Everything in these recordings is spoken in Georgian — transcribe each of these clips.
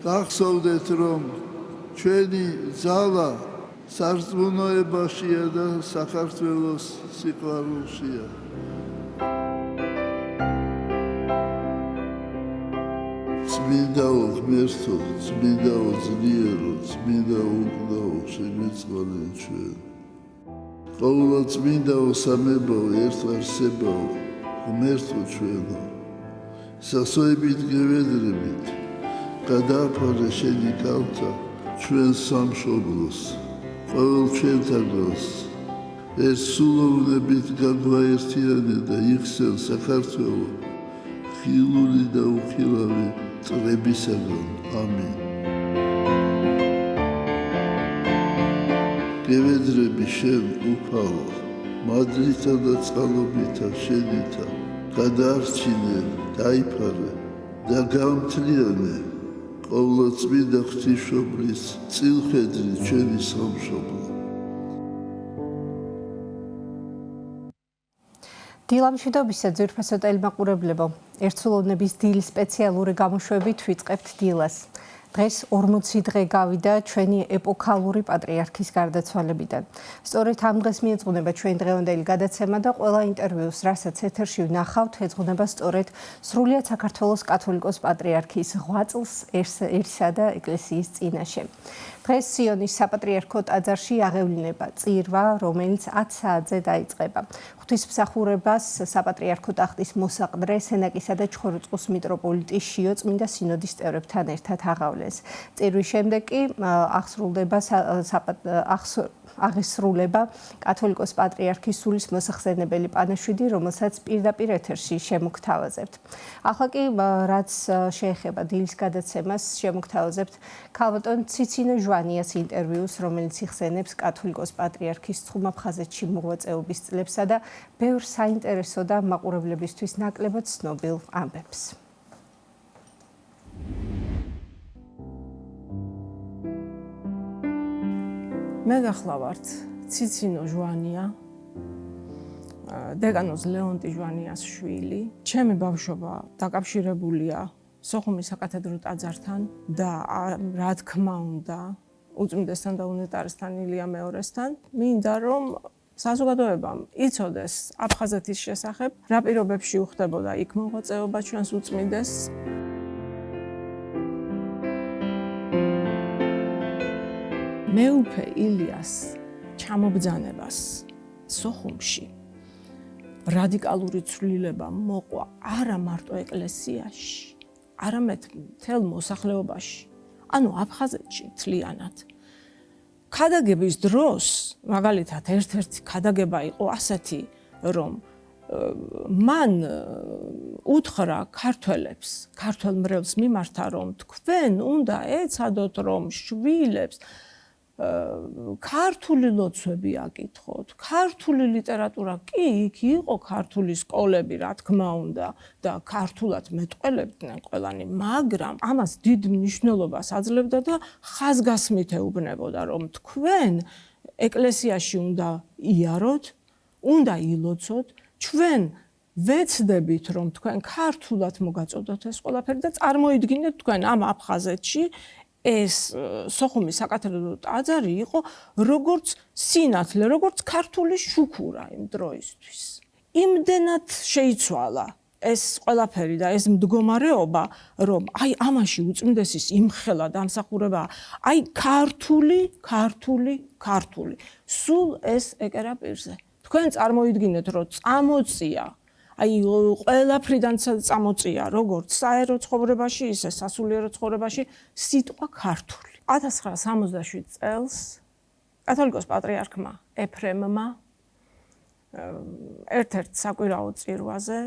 გახსოვდეთ, რომ ჩვენი ძალა სარწმუნოებაშია და საქართველოს სიყვარულშია. წმინდაო ღმერთო, წმინდაო ძლიერო, წმინდაო უგდაო, შეგვიწყალე ჩვენ. ყოვლა წმინდაო სამებაო, ერთ არსებაო, ღმერთო ჩვენო, სასოებით გევედრებით, გადააფარე შენი კალთა ჩვენ სამშობლოს, ყოველ ჩვენთაგანს, ეს სულოვნებით გაგვაერთიანე და იქცენ საქართველო ხილული და უხილავი წრებისაგან. ამინ. გევედრები შენ უფალო, მადლითა და წყალობითა შენითა, გადაარჩინე, დაიფარე და გამთლიანე ყოვლა წმინდა ღვთისმშობლის წილხედრი ჩვენი სამშობლო. დილამშვიდობისა ძვირფასო ტელემაყურებლებო, ერთსულოვნების დილის სპეციალური გამოშვებით ვიწყებთ დილას. დღეს 40 დღე გავიდა ჩვენი ეპოქალური პატრიარქის გარდაცვალებიდან. სწორედ ამ დღეს მიეძღვნება ჩვენი დღევანდელი გადაცემა და ყველა ინტერვიუს, რასაც ეთერში ვნახავთ, ეძღვნება სწორედ სრულიად საქართველოს კათოლიკოს პატრიარქის 8 წელს ერთსა და ეკლესიის წინაშე. დღეს სიონის საპატრიარქო ტაძარში აღევლინება წირვა, რომელიც 10 საათზე დაიწყება. ღვთისმსახურებას საპატრიარქო ტახტის მოსაყდრე, სენაკისა და ჩხოროწყუს მიტროპოლიტი შიო წმინდა სინოდის წევრებთან ერთად აღავლეს. წირვის შემდეგ კი აღესრულება კათოლიკოს პატრიარქის სულის მოსახსენებელი პანაშვიდი, რომელსაც პირდაპირ ეთერში შემოგთავაზებთ. ახლა კი რაც შეეხება დილის გადაცემას, შემოგთავაზებთ ქალბატონ ციცინო ჟვანიას ინტერვიუს, რომელიც იხსენებს კათოლიკოს პატრიარქის ცხუმაფხაზეთში მოღვაწეობის წლებსა და ბევრ საინტერესო და მაყურებლებისთვის ნაკლებად ცნობილ ამბებს. მე გახლავართ ციცინო ჟვანია, დეკანოზ ლეონტი ჟვანიას შვილი. ჩემი ბავშვობა დაკავშირებულია სოხუმის საკათედრო ტაძართან და რა თქმა უნდა, უწმინდესთან და უნეტარესთან ილია მეორესთან. მინდა რომ საზოგადოებამ იცოდეს აფხაზეთის შესახებ, რა პირობებში უხდებოდა იქ მოღვაწეობა ჩვენს უწმინდესს. მეუფე ილიას ჩამობძანებას სოხუმში რადიკალური ცვლილება მოყვა არა მარტო ეკლესიაში, არამედ მთელ მოსახლეობაში, ანუ აფხაზეთში მთლიანად. ქადაგების დროს, მაგალითად, ერთ-ერთი ქადაგება იყო ასეთი, რომ მან უთხრა ქართველებს, ქართველ მრევლს მიმართა, რომ თქვენ უნდა ეცადოთ, რომ შვილებს ქართული ლოცვები აკითხოთ, ქართული ლიტერატურა კი იქ იყო ქართული სკოლები, რა თქმა უნდა, და ქართულად მეტყველებდნენ ყველანი, მაგრამ ამას დიდ მნიშვნელობას აძლევდა და ხაზგასმით ეუბნებოდა, რომ თქვენ ეკლესიაში უნდა იაროთ, უნდა ილოცოთ, ჩვენ ვეცდებით, რომ თქვენ ქართულად მოგაწოდოთ ეს ყველაფერი და წარმოიდგინეთ თქვენ ამ აფხაზეთში ეს სოხუმის საკათედრო ტაძარი იყო როგორც სინათლე, როგორც ქართული შუქურა იმ დროისთვის. იმდენად შეიცვალა ეს ყველაფერი და ეს მდგომარეობა, რომ აი ამაში უწმინდესის იმხელა დამსახურება, აი ქართული, სულ ეს ეკერა პირზე. თქვენ წარმოიდგინეთ, რომ წამოწია აი ყველაფრიდან წამოწია, როგორც საერო ცხოვრებაში, ისე სასულიერო ცხოვრებაში სიტყვა ქართული. 1967 წელს კათოლიკოს პატრიარქმა ეფრემმა ერთ-ერთ საკვირაო წირვაზე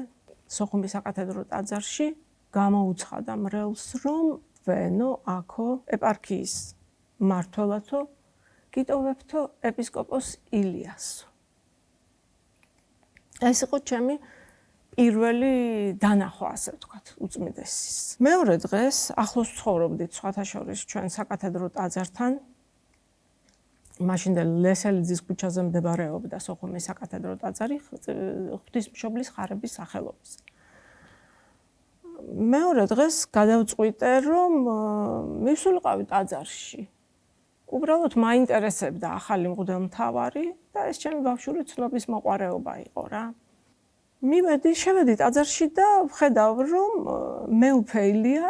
სოხუმის საკათედრო ტაძარში გამოუცხადა მრევლს, რომ ვენო აქო ეპარქიის მმართველათო გიტოვებთო ეპისკოპოს ილიასო. ეს იყო ჩემი პირველი დანახვა, ასე ვთქვათ, უწმინდესის. მეორე დღეს ახლოს ცხოვრობდით სხვათა შორის ჩვენ საკათედრო ტაძართან. მაშინდელ ლესელიძის ქუჩაზე მდებარეობდა სოხუმის საკათედრო ტაძარი ღვთისმშობლის ხარების სახელობის. მეორე დღეს გადავწყვიტე, რომ მივსულიყავი ტაძარში. უბრალოდ მაინტერესებდა ახალი მღვდელმთავარი და ეს ჩემი ბავშვური ცნობის მოყვარეობა იყო რა. შევედი ტაძარში და ვხედავ, რომ მეუფე ილია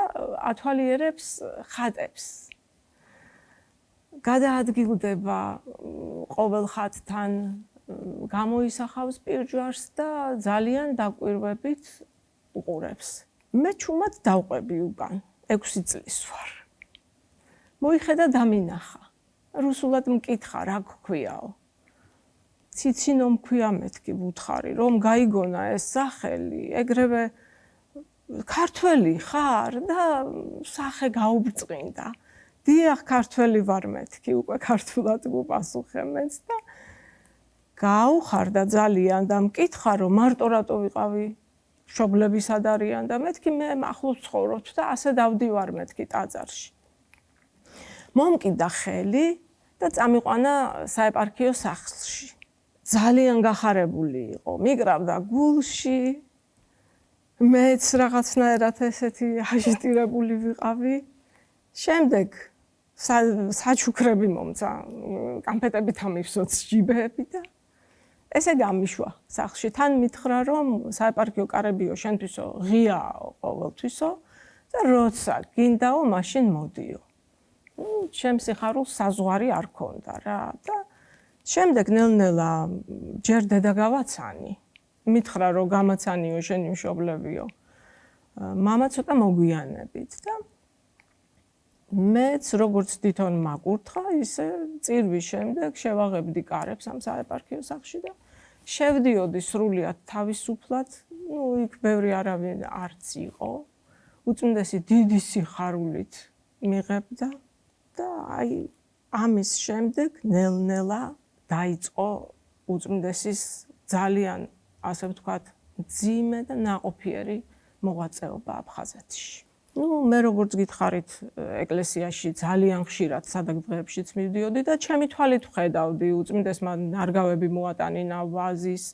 ათვალიერებს ხატებს. გადაადგილდება ყოველ ხატთან, გამოისახავს პირჯვარს და ძალიან დაკვირვებით უყურებს. მე ჩუმად დავყვები უკან, 6 წლის ვარ. მოიხედა დამინახა. რუსულად მკითხა, რა გქვიაო. ციცინო მქვია მეთქი ვუთხარი, რომ გაიგონა ეს სახელი, ეგრევე ქართველი ხარ და სახე გაუბრწყინდა. დიახ, ქართველი ვარ მეთქი, უკვე ქართულად გუპასუხე მეც და გაუხარდა ძალიან და მკითხა, რომ მარტო რატო ვიყავი, მშობლები სად არიან და მეთქი მე ახლოს ცხოვრობთ და ასე დავდივარ მეთქი ტაძარში. მომკიდა ხელი და წამიყვანა საეპარქიო სახლში. ძალიან გახარებული იყო, მიკრავდა გულში. მეც რაღაცნაირად ესეთი აჟიტირებული ვიყავი. შემდეგ საჩუქრები მომცა, კამფეტებით ამივსოც ჯიბეები და ესე გამიშვა სახლში. თან მითხრა, რომ საეპარქიო კარებიო შენთვისო ღიაო ყოველთვისო და როცა გინდაო, მაშინ მოდიო. ჩემ სიხარულს საზღვარი არ ქონდა რა და შემდეგ ნელ-ნელა ჯერ დედა გავაცანი. მითხრა, რომ გამაცანიო შენი მშობლებიო. მამა ცოტა მოგვიანებით და მეც როგორც თვითონ მაგურთხა, ისე წირვის შემდეგ შევაღებდი კარებს ამ საეპარქიო სახლში და შევდიოდი სრულიად თავისუფლად. იქ ბევრი არავინ არც იყო. უწმინდესი დიდი სიხარულით მიღებდა და ამის შემდეგ ნელ-ნელა დაიწყო უწმინდესის ძალიან, ასე ვთქვათ, მძიმე და ნაყოფიერი მოღვაწეობა აფხაზეთში. მე როგორც გითხარით, ეკლესიაში ძალიან ხშირად სადაგდღეებშიც მივდიოდი და ჩემი თვალით ვხედავდი უწმინდესმა ნარგავები მოატანინა ვაზის.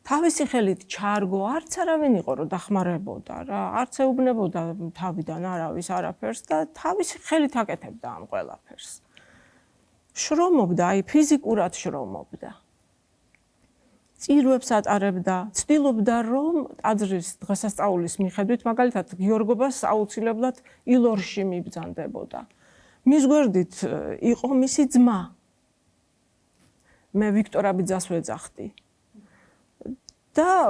თავისი ხელით ჩარგო, არც არავინ იყო რომ დახმარებოდა რა, არც ეუბნებოდა თავიდან არავის არაფერს და თავისი ხელით აკეთებდა ამ ყველაფერს. შრომობდა, ფიზიკურად შრომობდა. წირვებს ატარებდა, ცდილობდა რომ ტაძრის დღესასწაულის მიხედვით, მაგალითად გიორგობას აუცილებლად ილორში მიბრძანდებოდა. მის გვერდით იყო მისი ძმა. მე ვიქტორ აბიძას ვეძახდი. და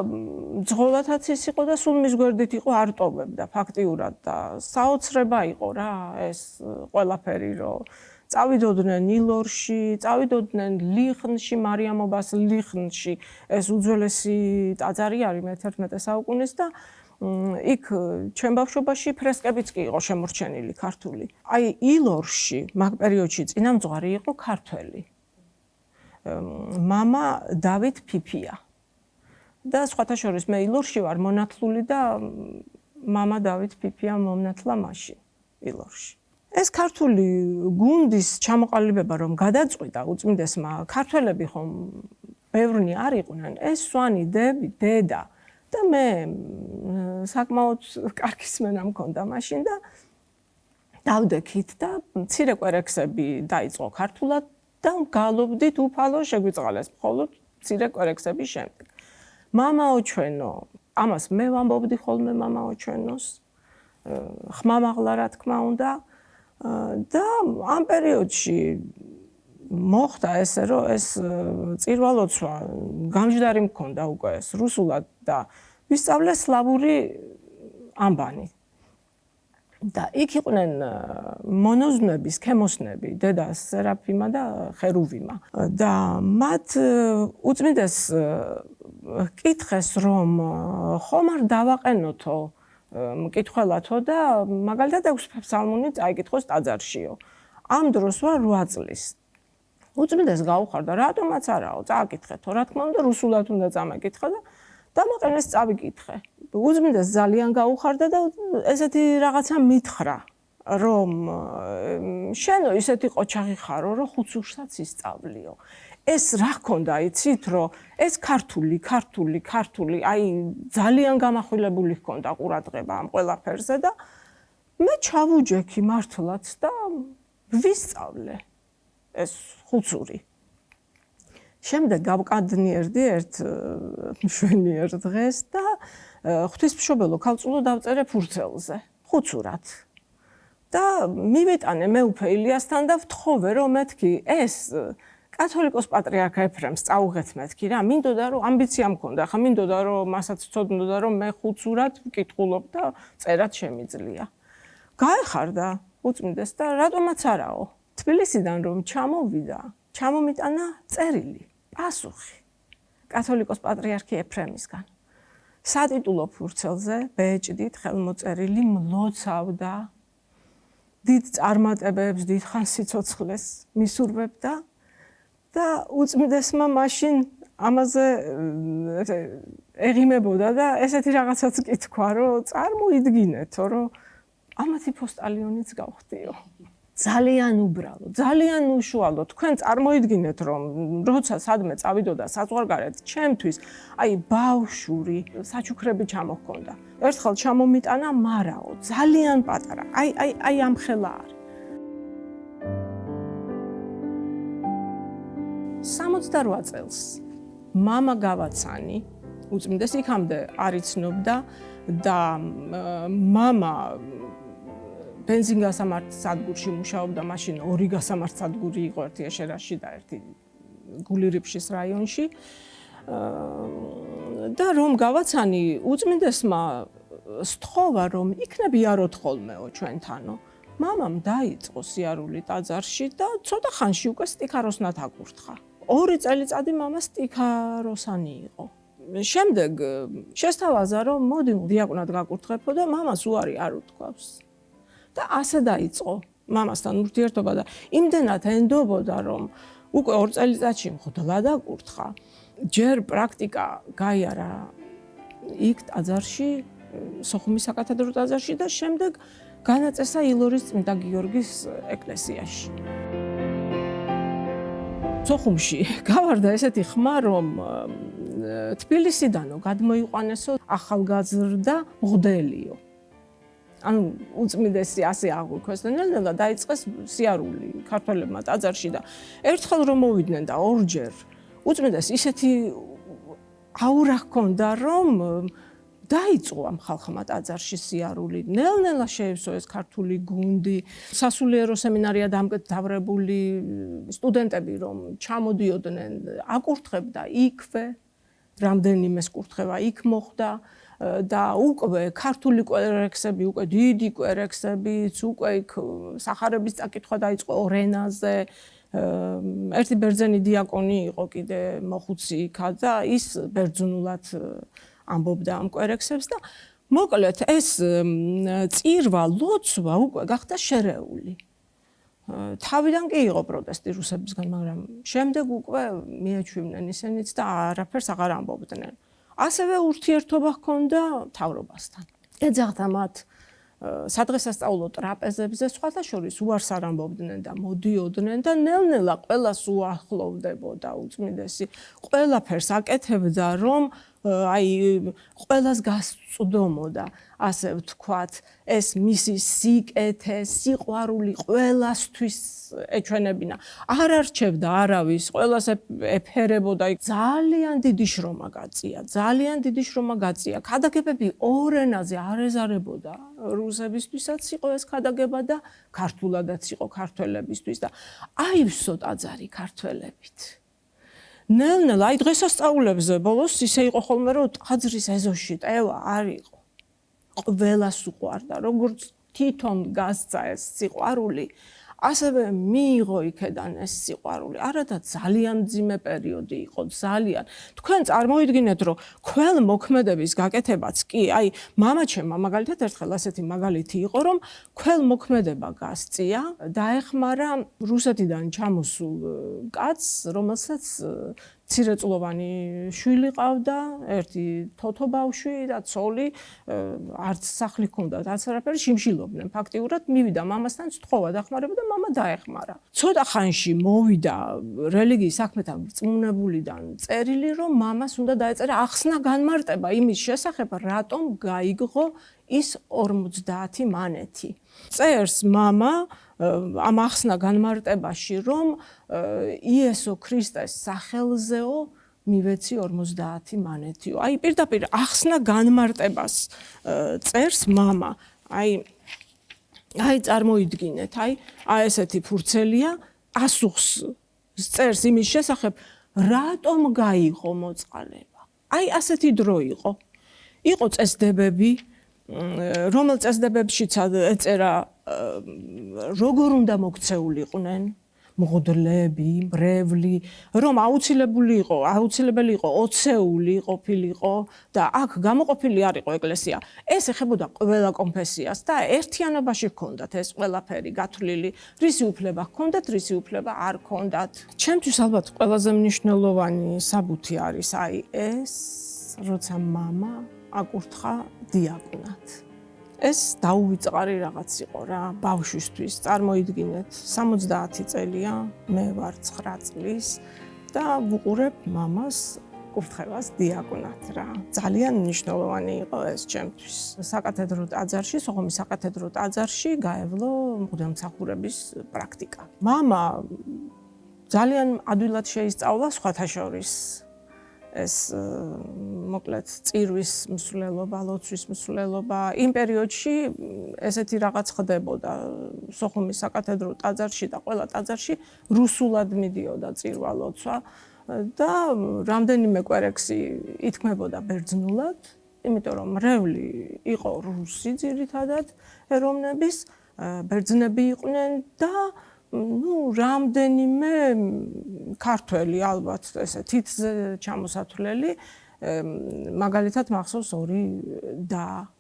ძღოლათაც ის იყო და სულ მის გვერდით იყო არ ტოვებდა ფაქტიურად და საოცრება იყო რა ეს ყველაფერი რომ წავიდოდნენ ილორში, წავიდოდნენ ლიხნში, მარიამობას ლიხნში, ეს უძველესი ტაძარი არის მე-11 საუკუნის და იქ ჩემ ბავშვობაში ფრესკებიც კი იყო შემორჩენილი ქართული. აი ილორში მაგ პერიოდში წინამძღვარი იყო ქართველი. მამა დავით ფიფია. და სხვათა შორის მე ილორში ვარ მონათლული და მამა დავით ფიფია მომნათლა მაშინ ილორში. ეს ქართული გუნდის ჩამოყალიბება რომ გადაწყვიტა უწმინდესმა, ქართველები ხომ ბევრნი არ იყვნენ, ეს სვანი დედა და მე საკმაოდ კარგი სმენა მქონდა მაშინ და დავდექით და მცირე კვერექსები დაიწყო ქართულად და გალობდით უფალო შეგვიწყალეს მხოლოდ მცირე კვერექსების შემდეგ. მამაო ჩვენო, ამას მე ვამბობდი ხოლმე მამაო ჩვენოს, ხმამაღლა რა თქმა უნდა და ამ პერიოდში მოხდა ესე რომ ეს წირვალოცვა გამჯდარი მქონდა უკვე ეს რუსულად და ვისწავლე სლავური ამბანი. და იქ იყვნენ მონოზვნების ქემოსნები, დედა სერაფიმა და ხერუვიმა. და მათ უწმინდეს კითხეს რომ ხომ არ დავაყენოთო მკითხველათო და მაგალითად 6 ფსალმუნი წაიკითხოს ტაძარშიო. ამ დროს ვარ 8 წლის. უწმინდეს გაუხარდა, რატომაც არაო, წააკითხეთო, რა თქმა უნდა რუსულად უნდა წამეკითხა და დამაყენეს წავიკითხე. უწმინდეს ძალიან გაუხარდა და ესეთი რაღაცა მითხრა, რომ შენო ისეთი ყოჩაღი ხარო, რომ ხუცურსაც ისწავლიო. ეს რა ჰქონდა, იცით, რომ ეს ქართული, აი ძალიან გამახვილებული ჰქონდა ყურადღება ამ ყველაფერზე და მე ჩავუჯექი მართლაც და ვისწავლე ეს ხუცური. შემდეგ გავკადნიერდი ერთ მშვენიერ დღეს და ღვთისმშობელო ქალწულო დავწერე ფურცელზე, ხუცურად. და მივიტანე მეუფე ილიასთან და ვთხოვე რომ მეთქი ეს კათოლიკოს პატრიარქ ეფრემს წაუღეთ მეთქი რა, მინდოდა რომ ამბიცია მქონდა, ხა მინდოდა რომ მასაც ცოდნოდა რომ მე ხუცურად ვკითხულობ და წერად შემიძლია. გაეხარდა უწმინდეს და რატომაც არაო. თბილისიდან რომ ჩამოვიდა, ჩამომიტანა წერილი, პასუხი კათოლიკოს პატრიარქი ეფრემისგან. სატიტულო ფურცელზე ბეჭდით ხელმოწერილი მლოცავდა დიდ წარმატებებს, დიდხან სიცოცხლეს მისურვებდა და უწმიდესმა მაშინ ამაზე ეღიმებოდა და ესეთი რაღაცაც კითხვა, რომ წარმოიდგინეთო, რომ ამათი პოსტალიონიც გავხდიო. ძალიან უბრალო, ძალიან უშუალო. თქვენ წარმოიდგინეთ, რომ როცა სადმე წავიდოდა საზღვარგარეთ, ჩემთვის აი ბავშვური საჩუქრები ჩამოჰქონდა. ერთხელ ჩამომიტანა მარაო, ძალიან პატარა. აი ამ ხელა არის. 68 წელს მამა გავაცანი, უწმინდეს იქამდე არ იცნობდა და მამა ბენზინ გასამართ სადგურში მუშაობდა, მაშინ ორი გასამართ სადგური იყო, ერთი ეშერაში და ერთი გულირიფშის რაიონში. და რომ გავაცანი უწმინდესმა სთხოვა რომ იქნებიაროთ ხოლმეო ჩვენთანო. მამამ დაიწყო სიარული ტაძარში და ცოტა ხანში უკვე სტიქაროსნად აკურთხა. 2 წელიწადი მამა სტიქაროსანი იყო. შემდეგ შესთავაზა რომ მოდი დიაკვნად გაკურთხებო და მამას უარი არ უთქვავს. და ასე დაიწყო მამასთან ურთიერთობა და იმდენად ენდობოდა რომ უკვე 2 წელიწადში მღვდლა დაკურთხა. ჯერ პრაქტიკა გაიარა იქ ტაძარში, სოხუმის საკათედრო ტაძარში და შემდეგ განაწესა ილორის წმინდა გიორგის ეკლესიაში. სოხუმში გავარდა ესეთი ხმა, რომ თბილისიდანო გადმოიყვანესო ახალგაზრდა მღვდელიო. ანუ უწმინდესი ასე აღვიქვეს და ნელ-ნელა დაიწყეს სიარული ქართველებმა ტაძარში და ერთხელ რომ მოვიდნენ და ორჯერ უწმინდეს ისეთი აურა ჰქონდა რომ დაიწყო ამ ხალხმა ტაძარში სიარული. ნელ-ნელა შეივსო ეს ქართული გუნდი, სასულიერო სემინარია დამკვიდრებული სტუდენტები რომ ჩამოდიოდნენ, აკურთხებდა იქვე, რამდენიმეს კურთხევა იქ მოხდა. და უკვე ქართული კვერექსები, უკვე დიდი კვერექსებიც, უკვე იქ სახარების წაკითხვა დაიწყო ორენაზე. ერთი ბერძენი დიაკონი იყო კიდე მოხუცი იქა და ის ბერძნულად ამბობდა ამ კვერექსებს და მოკლედ ეს წირვა, ლოცვა უკვე გახდა შერეული. თავიდან კი იყო პროტესტი რუსებისგან, მაგრამ შემდეგ უკვე მიეჩვივნენ ისინიც და არაფერს აღარ ამბობდნენ. ასევე ურთიერთობა ჰქონდა მთავრობასთან. ეძახდა მათ სადღესასწაულო ტრაპეზებზე, სხვათა შორის უარს არ ამბობდნენ და მოდიოდნენ და ნელ-ნელა ყველას უახლოვდებოდა უწმინდესი. ყველაფერს აკეთებდა, რომ აი ყველას გასწვდომოდა, ასე ვთქვათ, ეს მისი სიკეთე, სიყვარული ყველასთვის ეჩვენებინა. არ არჩევდა არავის, ყველას ეფერებოდა. ძალიან დიდი შრომა გაწია, ძალიან დიდი შრომა გაწია. ქადაგებები ორ ენაზე არ ეზარებოდა. რუსებისთვისაც იყო ეს ქადაგება და ქართულადაც იყო ქართველებისთვის და აივსო ტაძარი ქართველებით. ნელ-ნელა აი დღესასწაულებზე ბოლოს ისე იყო ხოლმე რომ ტაძრის ეზოში ტევა არ იყო. ყველას უყვარდა, როგორც თვითონ გასცა ეს სიყვარული, ასევე მიიღო იქედან ეს სიყვარული. არადა ძალიან მძიმე პერიოდი იყო, ძალიან. თქვენ წარმოიდგინეთ, რომ ქველმოქმედების გაკეთებაც კი, აი მამაჩემმა მაგალითად ერთხელ ასეთი მაგალითი იყო, რომ ქველმოქმედება გასწია, დაეხმარა რუსეთიდან ჩამოსულ კაცს, რომელსაც მცირეწლოვანი შვილი ყავდა, ერთი თოთო ბავშვი და ცოლი, არც სახლი ჰქონდათ, არც არაფერი, შიმშილობდნენ. ფაქტიურად მივიდა მამასთან, სთხოვა დახმარება და მამა დაეხმარა. ცოტა ხანში მოვიდა რელიგიის საქმეთან მწმუნებულიდან წერილი, რომ მამას უნდა დაეწერა ახსნა განმარტება იმის შესახებ, რატომ გაიგო ის 50 მანეთი. წერს მამა ამ ახსნა განმარტებაში, რომ იესო ქრისტეს სახელზეო მივეცი 50 მანეთიო. აი პირდაპირ ახსნა განმარტებას წერს მამა. აი წარმოიდგინეთ, ესეთი ფურცელია, პასუხს წერს იმის შესახებ, რატომ გაიღო მოწყალება. აი ასეთი დრო იყო. იყო წესდებები, რომელ წესდებებშიც ეწერა როგორ უნდა მოქცეულიყვნენ მღვდლები, მრევლი, რომ აუცილებელი იყო ოცეული ყოფილიყო და აქ გამოყოფილი არ იყო ეკლესია. ეს ეხებოდა ყველა კონფესიას და ერთიანობაში ჰქონდათ ეს ყველაფერი გათვლილი, რისი უფლება ჰქონდათ, რისი უფლება არ ჰქონდათ. ჩემთვის ალბათ ყველაზე მნიშვნელოვანი საბუთი არის ეს, როცა მამა აკურთხა დიაკვნად. ეს დაუვიწყარი რაღაც იყო რა, ბავშვისთვის. წარმოიდგინეთ, 70 წელია, მე ვარ 9 წლის და ვუყურებ მამას კურთხევას დიაკვნად რა. ძალიან მნიშვნელოვანი იყო ეს ჩემთვის. საკათედრო ტაძარში, სოხუმის საკათედრო ტაძარში გაევლო მღვდელმსახურების პრაქტიკა. მამა ძალიან ადვილად შეისწავლა სხვათა შორის ეს მოკლედ წირვის მსვლელობა, ლოცვის მსვლელობა. იმ პერიოდში ესეთი რაღაც ხდებოდა სოხუმის საკათედრო ტაძარში და ყველა ტაძარში რუსულად მიდიოდა წირვა ლოცვა და რამდენიმე კვერექსი ითქმებოდა ბერძნულად, იმიტომ რომ მრევლი იყო რუსი ძირითადად ეროვნების, ბერძნები იყვნენ და რამდენიმე ქართველი ალბათ ესე თითზე ჩამოსათვლელი, მაგალითად მახსოვს 2 და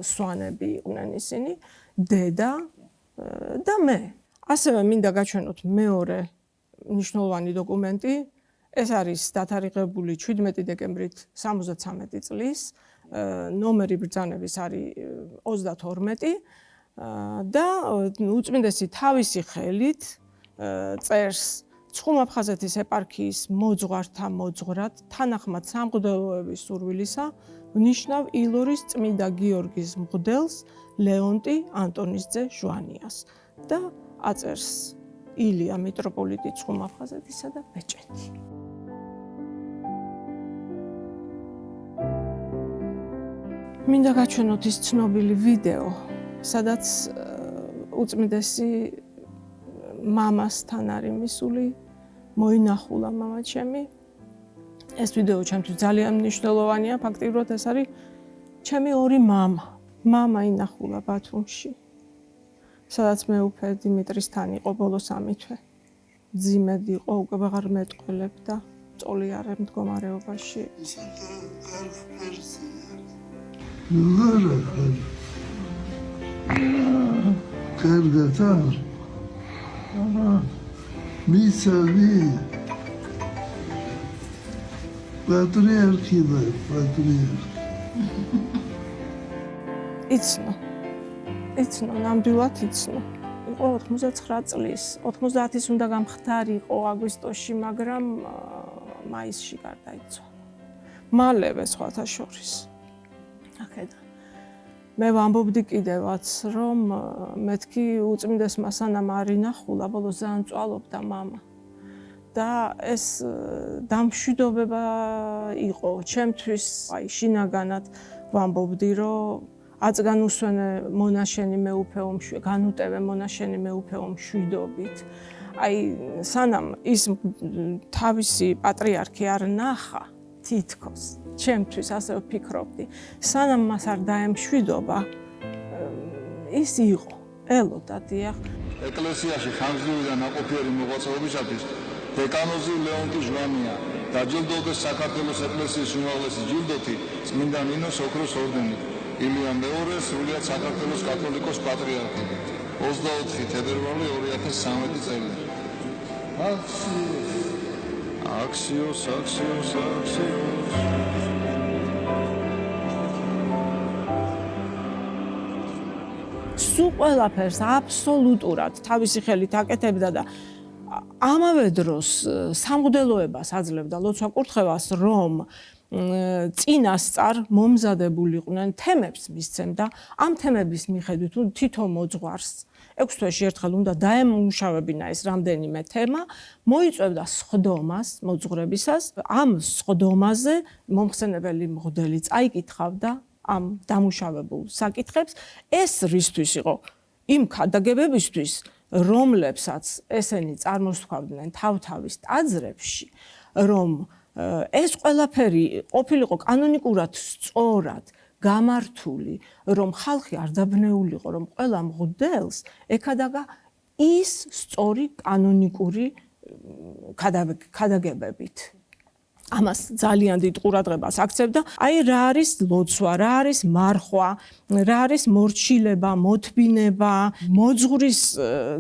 სვანები იყვნენ ისინი, დედა და მე. ასევე მინდა გაჩვენოთ მეორე მნიშვნელოვანი დოკუმენტი, ეს არის დათარიღებული 17 დეკემბრით 73 წლის, ნომერი ბრძანების არის 32 და უწმინდესი თავისი ხელით წერს ცხუმ-აფხაზეთის ეპარქიის მოძღვართა მოძღვრად თანახმად სამღვდელოების სურვილისა ვნიშნავ ილორის წმინდა გიორგის მღვდელს ლეონტი ანტონისძე ჟვანიას და აწერს ილია მიტროპოლიტი ცხუმ-აფხაზეთისა და ბეჭეთი. მინდა გაჩვენოთ ის ცნობილი ვიდეო, სადაც უწმინდესი მამასთან არის მისული, მოინახულა მამა ჩემი. ეს ვიდეო ჩემთვის ძალიან მნიშვნელოვანია, ფაქტიურად ეს არის ჩემი 2 მამა. მამა ინახულა ბათუმში, სადაც მეუფე დიმიტრისთან იყო ბოლო 3 თვე. ძიმედ იყო, უკვე ვეღარ მეტყველებდა, წოლი არ მდგომარეობაში. კარგად არ მისანი პატრიარქია იცნო, ნამდვილად იცნო. იყო 99 წლის, 90-ის უნდა გამხდარიყო აგვისტოში, მაგრამ მაისში გარდაიცვალა. მალევე სხვათა შორის. ახედა. მე ვამბობდი კიდევაც, რომ მეთქი უწმინდესმა სანამ არ ინახულა, ბოლოს ძალიან წვალობდა მამა. და ეს დამშვიდობება იყო ჩემთვის, შინაგანად ვამბობდი, რომ აწგან უსვენე მონაშენი მეუფეო განუტევე მონაშენი მეუფეო მშვიდობით. სანამ ის თავისი პატრიარქი არ ნახა, თითქოს ჩემთვის ასე ვფიქრობდი, სანამ მას არ დაემშვიდობა, ის იყო, ელოდა დიახ. ეკლესიაში ხანგრძლივი და ნაყოფიერი მოღვაწეობისათვის დეკანოზი ლეონტი ჟვანია დაჯილდოვდეს საქართველოს ეკლესიის უმაღლესი ჯილდოთი წმინდა ნინოს ოქროს ორდენით. ილია მეორე სრულიად საქართველოს კათოლიკოს პატრიარქი 24 თებერვალი 2013 წელი. აქსიოს. სულ ყველაფერს აბსოლუტურად თავისი ხელით აკეთებდა და ამავე დროს სამღვდელოებას აძლევდა ლოცვა-კურთხევას, რომ წინასწარ მომზადებულიყვნენ თემებს მისცემდა ამ თემების მიხედვით თითო მოძღვარს 6 თვეში ერთხელ უნდა დაემუშავებინა ეს რამდენიმე თემა, მოიწევდა სხდომას მოძღვრებისას, ამ სხდომაზე მომხსენებელი მღვდელი წაიკითხავდა ამ დამუშავებულ საკითხებს, ეს რისთვის იყო? იმ ქადაგებებისთვის, რომლებსაც ესენი წარმოსთქვამდნენ თავთავის ტაძრებში, რომ ეს ყველაფერი ყოფილიყო კანონიკურად სწორად გამართული, რომ ხალხი არ დაბნეულიყო, რომ ყველა მღვდელს ეკადაგა ის სწორი კანონიკური ქადაგებებით. ამას ძალიან დიდ ყურადღებას აქცევდა. აი რა არის ლოცვა, რა არის მარხვა, რა არის მორჩილება, მოთბინება, მოძღვრის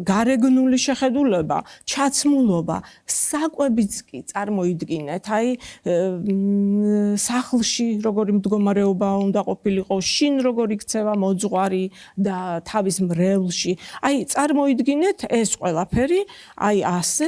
გარეგნული შეხედულება, ჩაცმულობა, საკვებიც კი წარმოიდგინეთ, აი სახლში როგორი მდგომარეობა უნდა ყოფილიყო, შინ როგორი იქცევა მოძღვარი და თავის მრევლში. აი წარმოიდგინეთ ეს ყველაფერი, აი ასე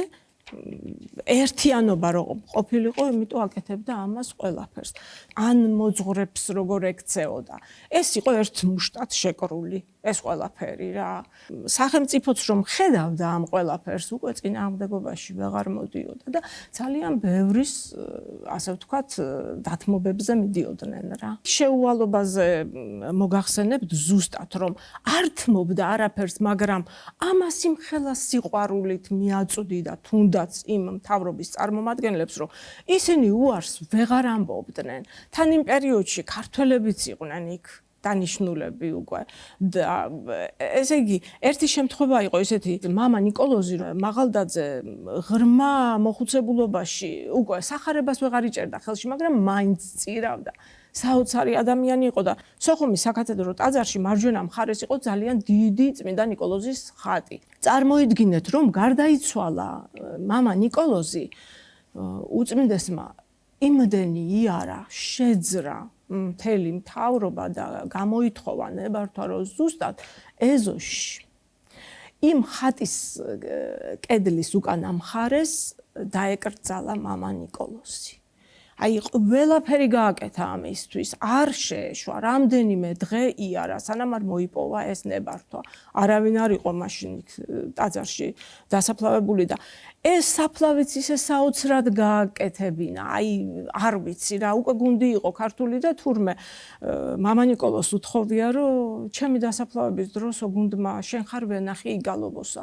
ერთიანობა რომ ყოფილიყო, იმიტომ აკეთებდა ამას ყველაფერს. ან მოძღვრებს როგორ ექცეოდა. ეს იყო ერთ მუშტად შეკრული ეს ყველაფერი რა. სახელმწიფოც რომ ხედავდა ამ ყველაფერს, უკვე წინააღმდეგობაში ვეღარ მოდიოდა და ძალიან ბევრის, ასე ვთქვათ, დათმობებზე მიდიოდნენ რა. შეუვალობაზე მოგახსენებთ ზუსტად რომ არ თმობდა არაფერს, მაგრამ ამას იმხელა სიყვარულით მიაწვდი და თუნდაც იმ მთავრობის წარმომადგენლებს, რომ ისინი უარს ვეღარ ამბობდნენ. თან იმ პერიოდში ქართველებიც იყვნენ იქ დანიშნულები უკვე და ესე იგი ერთი შემთხვევა იყო ესეთი მამა ნიკოლოზი მაღალდაძე ღრმა მოხუცებულობაში უკვე სახარებას ვეღარ იჭერდა ხელში, მაგრამ მაინც წირავდა. საოცარი ადამიანი იყო და სოხუმის საკათედრო ტაძარში მარჯვენა მხარეს იყო ძალიან დიდი წმინდა ნიკოლოზის ხატი. წარმოიდგინეთ რომ გარდაიცვალა მამა ნიკოლოზი, უწმინდესმა იმდენი იარა, შეძრა მთელი მთავრობა და გამოითხოვა ნებართვა რომ ზუსტად ეზოში იმ ხატის კედლის უკანა მხარეს დაეკრძალა მამა ნიკოლოზი. აი ყველაფერი გააკეთა ამისთვის, არ შეეშვა, რამდენიმე დღე იარა, სანამ არ მოიპოვა ეს ნებართვა. არავინ არ იყო მაშინ ტაძარში დასაფლავებული და ეს საფლავიც ისე საოცრად გააკეთებინა. აი არ ვიცი რა, უკვე გუნდი იყო ქართული და თურმე მამა ნიკოლოზს უთხოვია, რომ ჩემი დასაფლავების დროს გუნდმა შენ ხარ ვენახი იგალობოსა.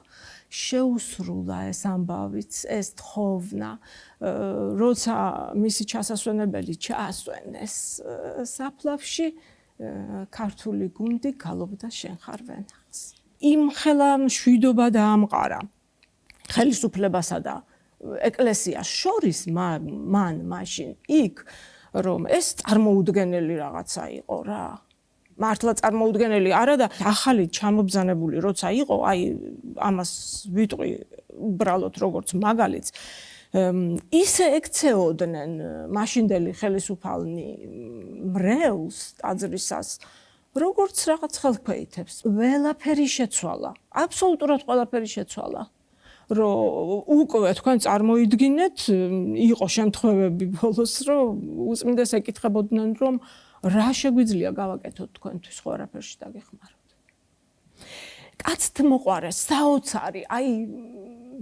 შეუსრულა ეს ამბავიც, ეს თხოვნა, როცა მისი ჩასასვენებელი ჩაასვენეს საფლავში, ქართული გუნდი გალობდა შენ ხარ ვენახს. იმხელა მშვიდობა დაამყარა ხელისუფლებასა და ეკლესიას შორის მან მაშინ იქ, რომ ეს წარმოუდგენელი რაღაცა იყო რა. მართლა წარმოუდგენელი არა და ახალი ჩამობზანებული როცა იყო, აი ამას ვიტყვი უბრალოდ როგორც მაგალითს, ისე ექცეოდნენ მაშინდელი ხელისუფალნი მრევლს ტაძრისას, როგორც რაღაც ხელქვეითებს. ყველაფერი შეცვალა, აბსოლუტურად ყველაფერი შეცვალა. რომ უკვე თქვენ წარმოიდგინეთ, იყო შემთხვევები ბოლოს, რომ უწმინდეს ეკითხებოდნენ, რომ რა შეგვიძლია გავაკეთოთ თქვენთვის, ხო არაფერში დაგეხმაროთ. კაცთ მოყვარეს, საოცარი, აი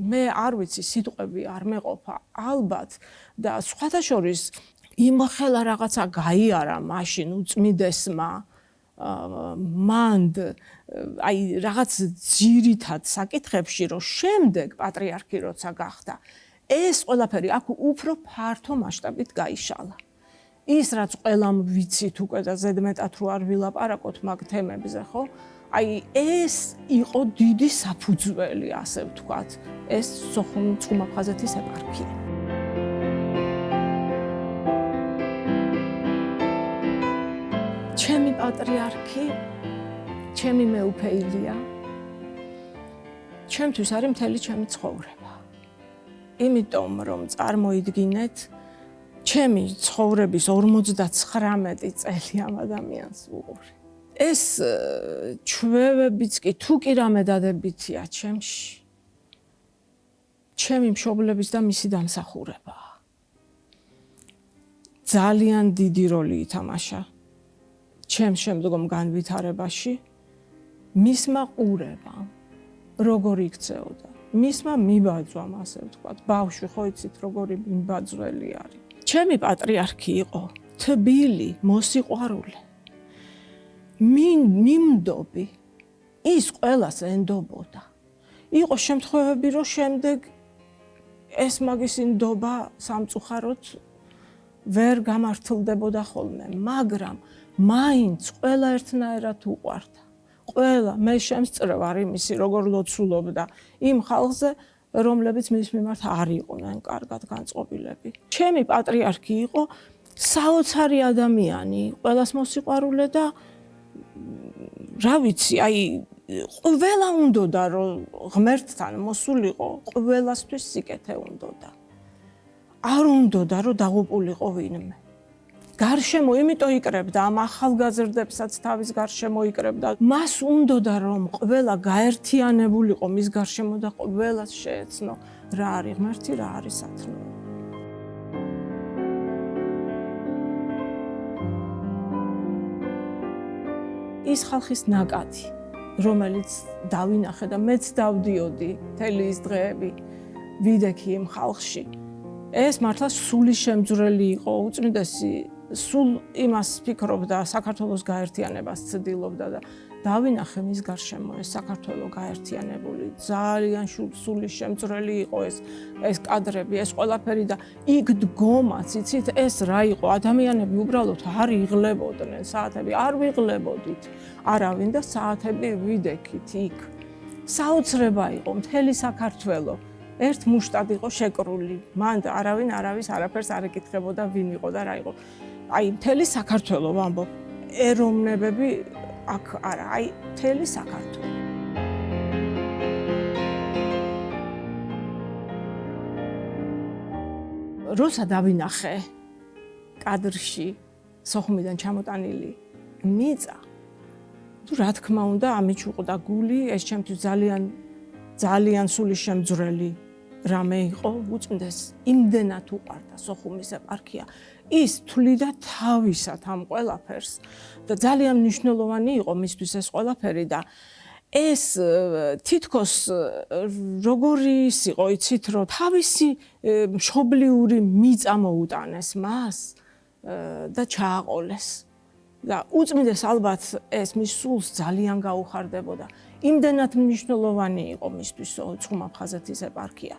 მე არ ვიცი, სიტყვები არ მეყოფა, ალბათ და სხვათა შორის იმხელა რაღაცა გაიარა მაშინ უწმინდესმა მანდ აი რაღაც ძირითად საკითხებში, რომ შემდეგ პატრიარქი როცა გახდა, ეს ყველაფერი აქ უფრო ფართო მასშტაბით გაიშალა. ის რაც ყველამ ვიცით უკვე და ზედმეტად რო არ ვილაპარაკოთ მაგ თემებზე, ხო? აი ეს იყო დიდი საფუძველი, ასე ვთქვათ, ეს სოხუმის წუმაფხაზეთის ეპარქია. ჩემი პატრიარქი, ჩემი მეუფე ილია, ჩემთვის არის მთელი ჩემი ცხოვრება. იმიტომ რომ წარმოიდგინეთ, ჩემი ცხოვრების 59 წელი ამ ადამიანს ვუყური. ეს ჩვევებიც კი თუ კი რამე დადებითია ჩემში, ჩემი მშობლების და მისი დამსახურებაა. ძალიან დიდი როლი ითამაშა ჩემს შემდგომ განვითარებაში, მისმა ყურებამ, როგორ იქცეოდა, მისმა მიბაძვამ, ასე ვთქვათ, ბავშვი ხო იცით, როგორი მიბაძველი არის. ჩემი პატრიარქი იყო თბილი, მოსიყვარულე, მიმდობი, ის ყველას ენდობოდა. იყო შემთხვევები, რომ შემდეგ ეს მაგის ინდობა სამწუხაროდ ვერ გამართლდებოდა ხოლმე, მაგრამ მაინც ყველა ერთნაირად უყვარდა. ყველა მე შემსწრევარ იმისი, როგორ ლოცულობდა იმ ხალხზე, რომლებიც მის მიმართ არ იყვნენ კარგად განწყობილები. ჩემი პატრიარქი იყო საოცარი ადამიანი, ყველას მოსიყვარულე და რა ვიცი, აი ყველა უნდოდა რომ ღმერთთან მოსულიყო, ყველასთვის სიკეთე უნდოდა. არ უნდოდა რომ დაღუპულიყო ვინმე. გარშემო იმიტომ იკრებდა ამ ახალგაზრდებსაც თავის გარშემო იკრებდა. მას უნდოდა რომ ყველა გაერთიანებულიყო მის გარშემო და ყველას შეეცნო რა არის ღმერთი, რა არის სათნოება. ის ხალხის ნაკადი, რომელიც დავინახე და მეც დავდიოდი მთელი ის დღეები ვიდექი იმ ხალხში. ეს მართლა სული შემძვრელი იყო, უწმიდესი სულ იმას ფიქრობდა, საქართველოს გაერთიანებას ცდილობდა და დავინახე მის გარშემო ეს საქართველო გაერთიანებული, ძალიან სული შემძვრელი იყო ეს კადრები, ეს ყველაფერი და იქ დგომაც, იცით, ეს რა იყო, ადამიანები უბრალოდ არ იღლებოდნენ, საათები არ ვიღლებოდით არავინ და საათები ვიდექით იქ. საოცრება იყო მთელი საქართველო. ერთ მუშტად იყო შეკრული. მან არავინ არავის არაფერს არ ეკითხებოდა ვინ იყო და რა იყო. აი მთელი საქართველო ვამბობ, ეროვნებები აქ არა, აი მთელი საქართველო. როცა დავინახე კადრში სოხუმიდან ჩამოტანილი მიწა, რა თქმა უნდა, ამიჩუყდა გული, ეს ჩემთვის ძალიან სული შემძვრელი რამე იყო, უწმდეს იმდენად უყვარდა სოხუმის ეპარქია. ის თვლიდა თავისად ამ ყველაფერს და ძალიან მნიშვნელოვანი იყო მისთვის ეს ყველაფერი და ეს თითქოს როგორი ის იყო, იცით, რომ თავისი მშობლიური მიწა მოუტანეს მას და ჩააყოლეს. და უწმიდეს ალბათ ეს მის სულს ძალიან გაუხარდებოდა. იმდენად მნიშვნელოვანი იყო მისთვის ცხუმაფხაზეთის ეპარქია.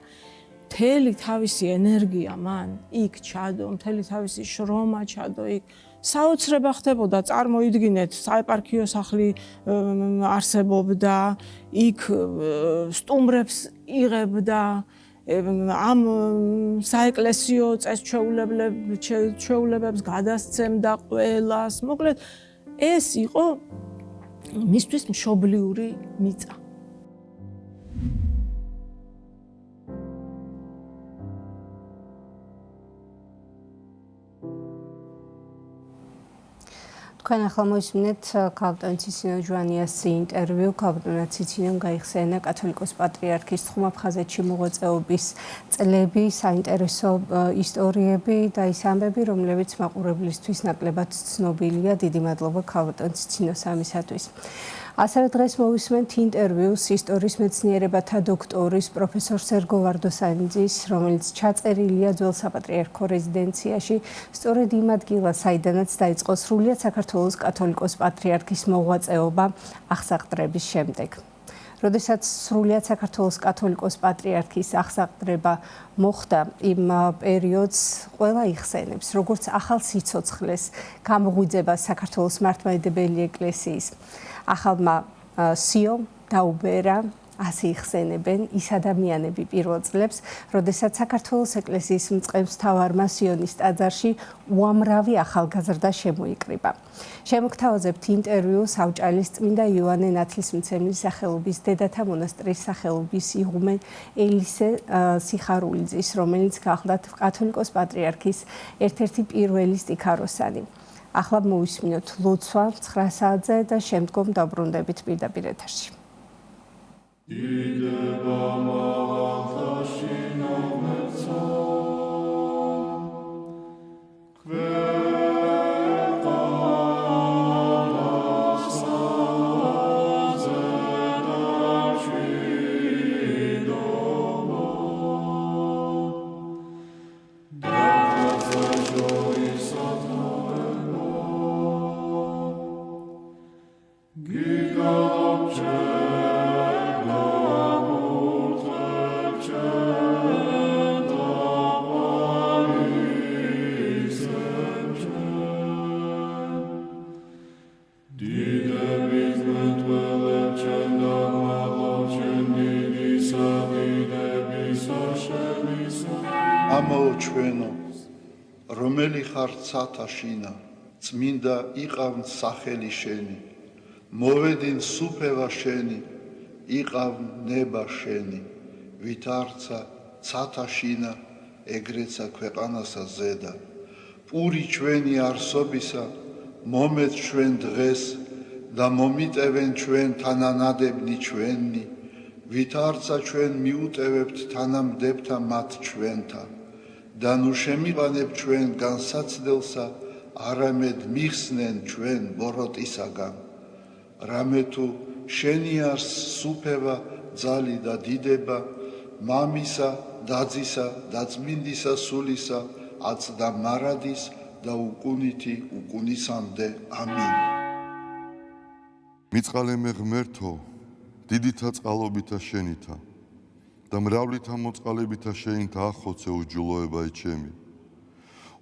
მთელი თავისი ენერგია მან იქ ჩადო, მთელი თავისი შრომა ჩადო იქ. საოცრება ხდებოდა, წარმოიდგინეთ, საეპარქიო სახლი არსებობდა, იქ სტუმრებს იღებდა, ამ საეკლესიო წესჩვეულებებს გადასცემდა ყველას. მოკლედ, ეს იყო მისთვის მშობლიური მიწა. თქვენ ახლა მოისმინეთ ქალბატონ ციცინო ჟვანიას ინტერვიუ. ქალბატონ ციცინომ გაიხსენა კათოლიკოს პატრიარქის ცხუმაფხაზეთში მოღვაწეობის წლები, საინტერესო ისტორიები და ის ამბები, რომლებიც მაყურებლისთვის ნაკლებად ცნობილია. დიდი მადლობა ქალბატონ ციცინოს ამისათვის. ასევე დღეს მოვისმენთ ინტერვიუს ისტორიის მეცნიერებათა დოქტორის პროფესორ სერგო ვარდოსანიძის, რომელიც ჩაწერილია ძველ საპატრიარქო რეზიდენციაში, სწორედ იმ ადგილას, საიდანაც დაიწყო სრულიად საქართველოს კათოლიკოს პატრიარქის მოღვაწეობა აღსაყდრების შემდეგ. როდესაც სრულიად საქართველოს კათოლიკოს პატრიარქის აღსაყდრება მოხდა, იმ პერიოდს ყველა იხსენებს, როგორც ახალ სიცოცხლეს, გამოღვიძებას საქართველოს მართლმადიდებელი ეკლესიის. ახალმა სიო დაუბერა, ასე იხსენებენ ის ადამიანები პირველ წლებს, როდესაც საქართველოს ეკლესიის მწყემსთავარმა სიონის ტაძარში უამრავი ახალგაზრდა შემოიკრიბა. შემოგთავაზებთ ინტერვიუ საუჭალის წმინდა იოანე ნათლისმცემლის სახელობის დედათა მონასტრის სახელობის იღუმენ ელისე სიხარულიძის, რომელიც გახლდათ კათოლიკოს პატრიარქის ერთ-ერთი პირველი სტიქაროსანი. ახლა მოვისმინოთ ლოცვა 9 საათზე და შემდგომ დაბრუნდებით პირდაპირ ეთერში. Ide ამაო ჩვენო, რომელი ხარ ცათაშინა, წმინდა იყავ სახელი შენი, მოვედინ სუფევა შენი, იყავ ნება შენი, ვით არცა ცათაშინა, ეგრეცა ქვეყანასა ზედა, პური ჩვენი არსობისა, მომეც ჩვენ დღეს და მომიტევენ ჩვენ თანანადებნი ჩვენი, ვით არცა ჩვენ მიუტევებთ თანამდებთა მათ ჩვენთან, და ნუ შემიყანებ ჩვენ განსაცდელსა, არამედ მიხსნენ ჩვენ ბოროტისაგან, რამე თუ შენი არს სუფევა, ძალი და დიდება, მამისა, დაძისა და წმინდისა სულისა, აწდა მარადის და უკუნითი უკუნისამდე. ამინ. მიწყალემე ღმერთო, დიდითა წყალობითა შენითა და მრავლითა მოწყალებითა შენითა ახოცე უჯულოებაი ჩემი.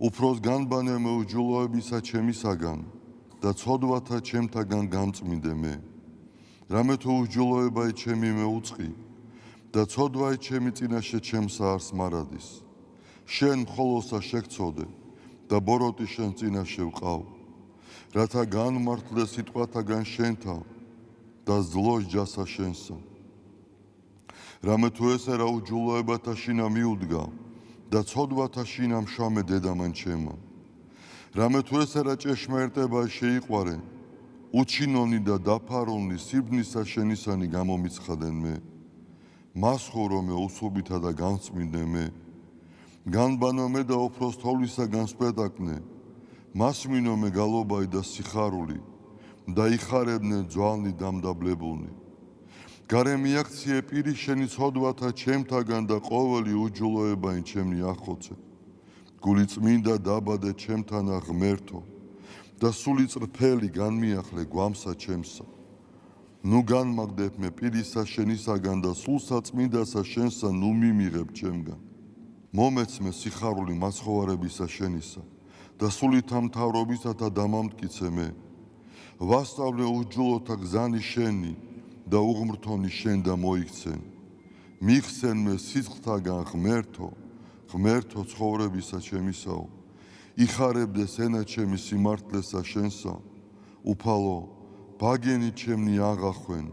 უფროს განბანემე უჯულოებისა ჩემისაგან და ცოდვათა ჩემთაგან გამწმინდე მე. რამე თუ უჯულოებაი ჩემი მეუწყი და ცოდვაი ჩემი წინაშე ჩემსა არს მარადის. შენ მხოლოსა შეგწოდე და ბოროტი შენ წინაშე ვყავ, რათა განმართლე სიტყვათაგან შენთა და ზლოს ჯასა შენსა. რამე თუ ესერა უჯულოებათა შინა მიუდგა და ცოდვათა შინა მშამე დედამან ჩემა. რამე თუ ესერა ჭეშმარიტება შეიყვარე, უჩინონი და დაფარონი სიბნისა შენისანი გამომიცხადენ მე. მას ხორომე უსუბითა და განწმინდე მე. განბანომე და უფროს თოვლისაგან სპეტაკნე, მას მინომე გალობაი და სიხარული და იხარებნე ძვალნი დამდაბლებულნი. გარე მიაქციე პირი შენი ცოდვათა ჩემთაგან და ყოველი უჯულოებაი ჩემნი ახოცე. გული წმინდა დაბადე ჩემთანა ღმერთო და სული წრფელი განმიახლე გვამსა ჩემსა. ნუ განმაგდებ მე პირისა შენისაგან და სულსა წმინდასა შენსა ნუ მიმიღებ ჩემგან. მომეცმე სიხარული მაცხოვარებისა შენისა და სულითა მთავრობისათა დამამტკიცე მე. ვასწავლე უჯულოთა გზანი შენი და უღმრთონი შენ და მოიქცენ. მიხსენ მე სიცხთაგან ღმერთო, ღმერთო ცხოვრებისა ჩემისაო. იხარებდეს ენა ჩემი სიმართლესა შენსა, უფალო, ბაგენი ჩემნი აღახვენ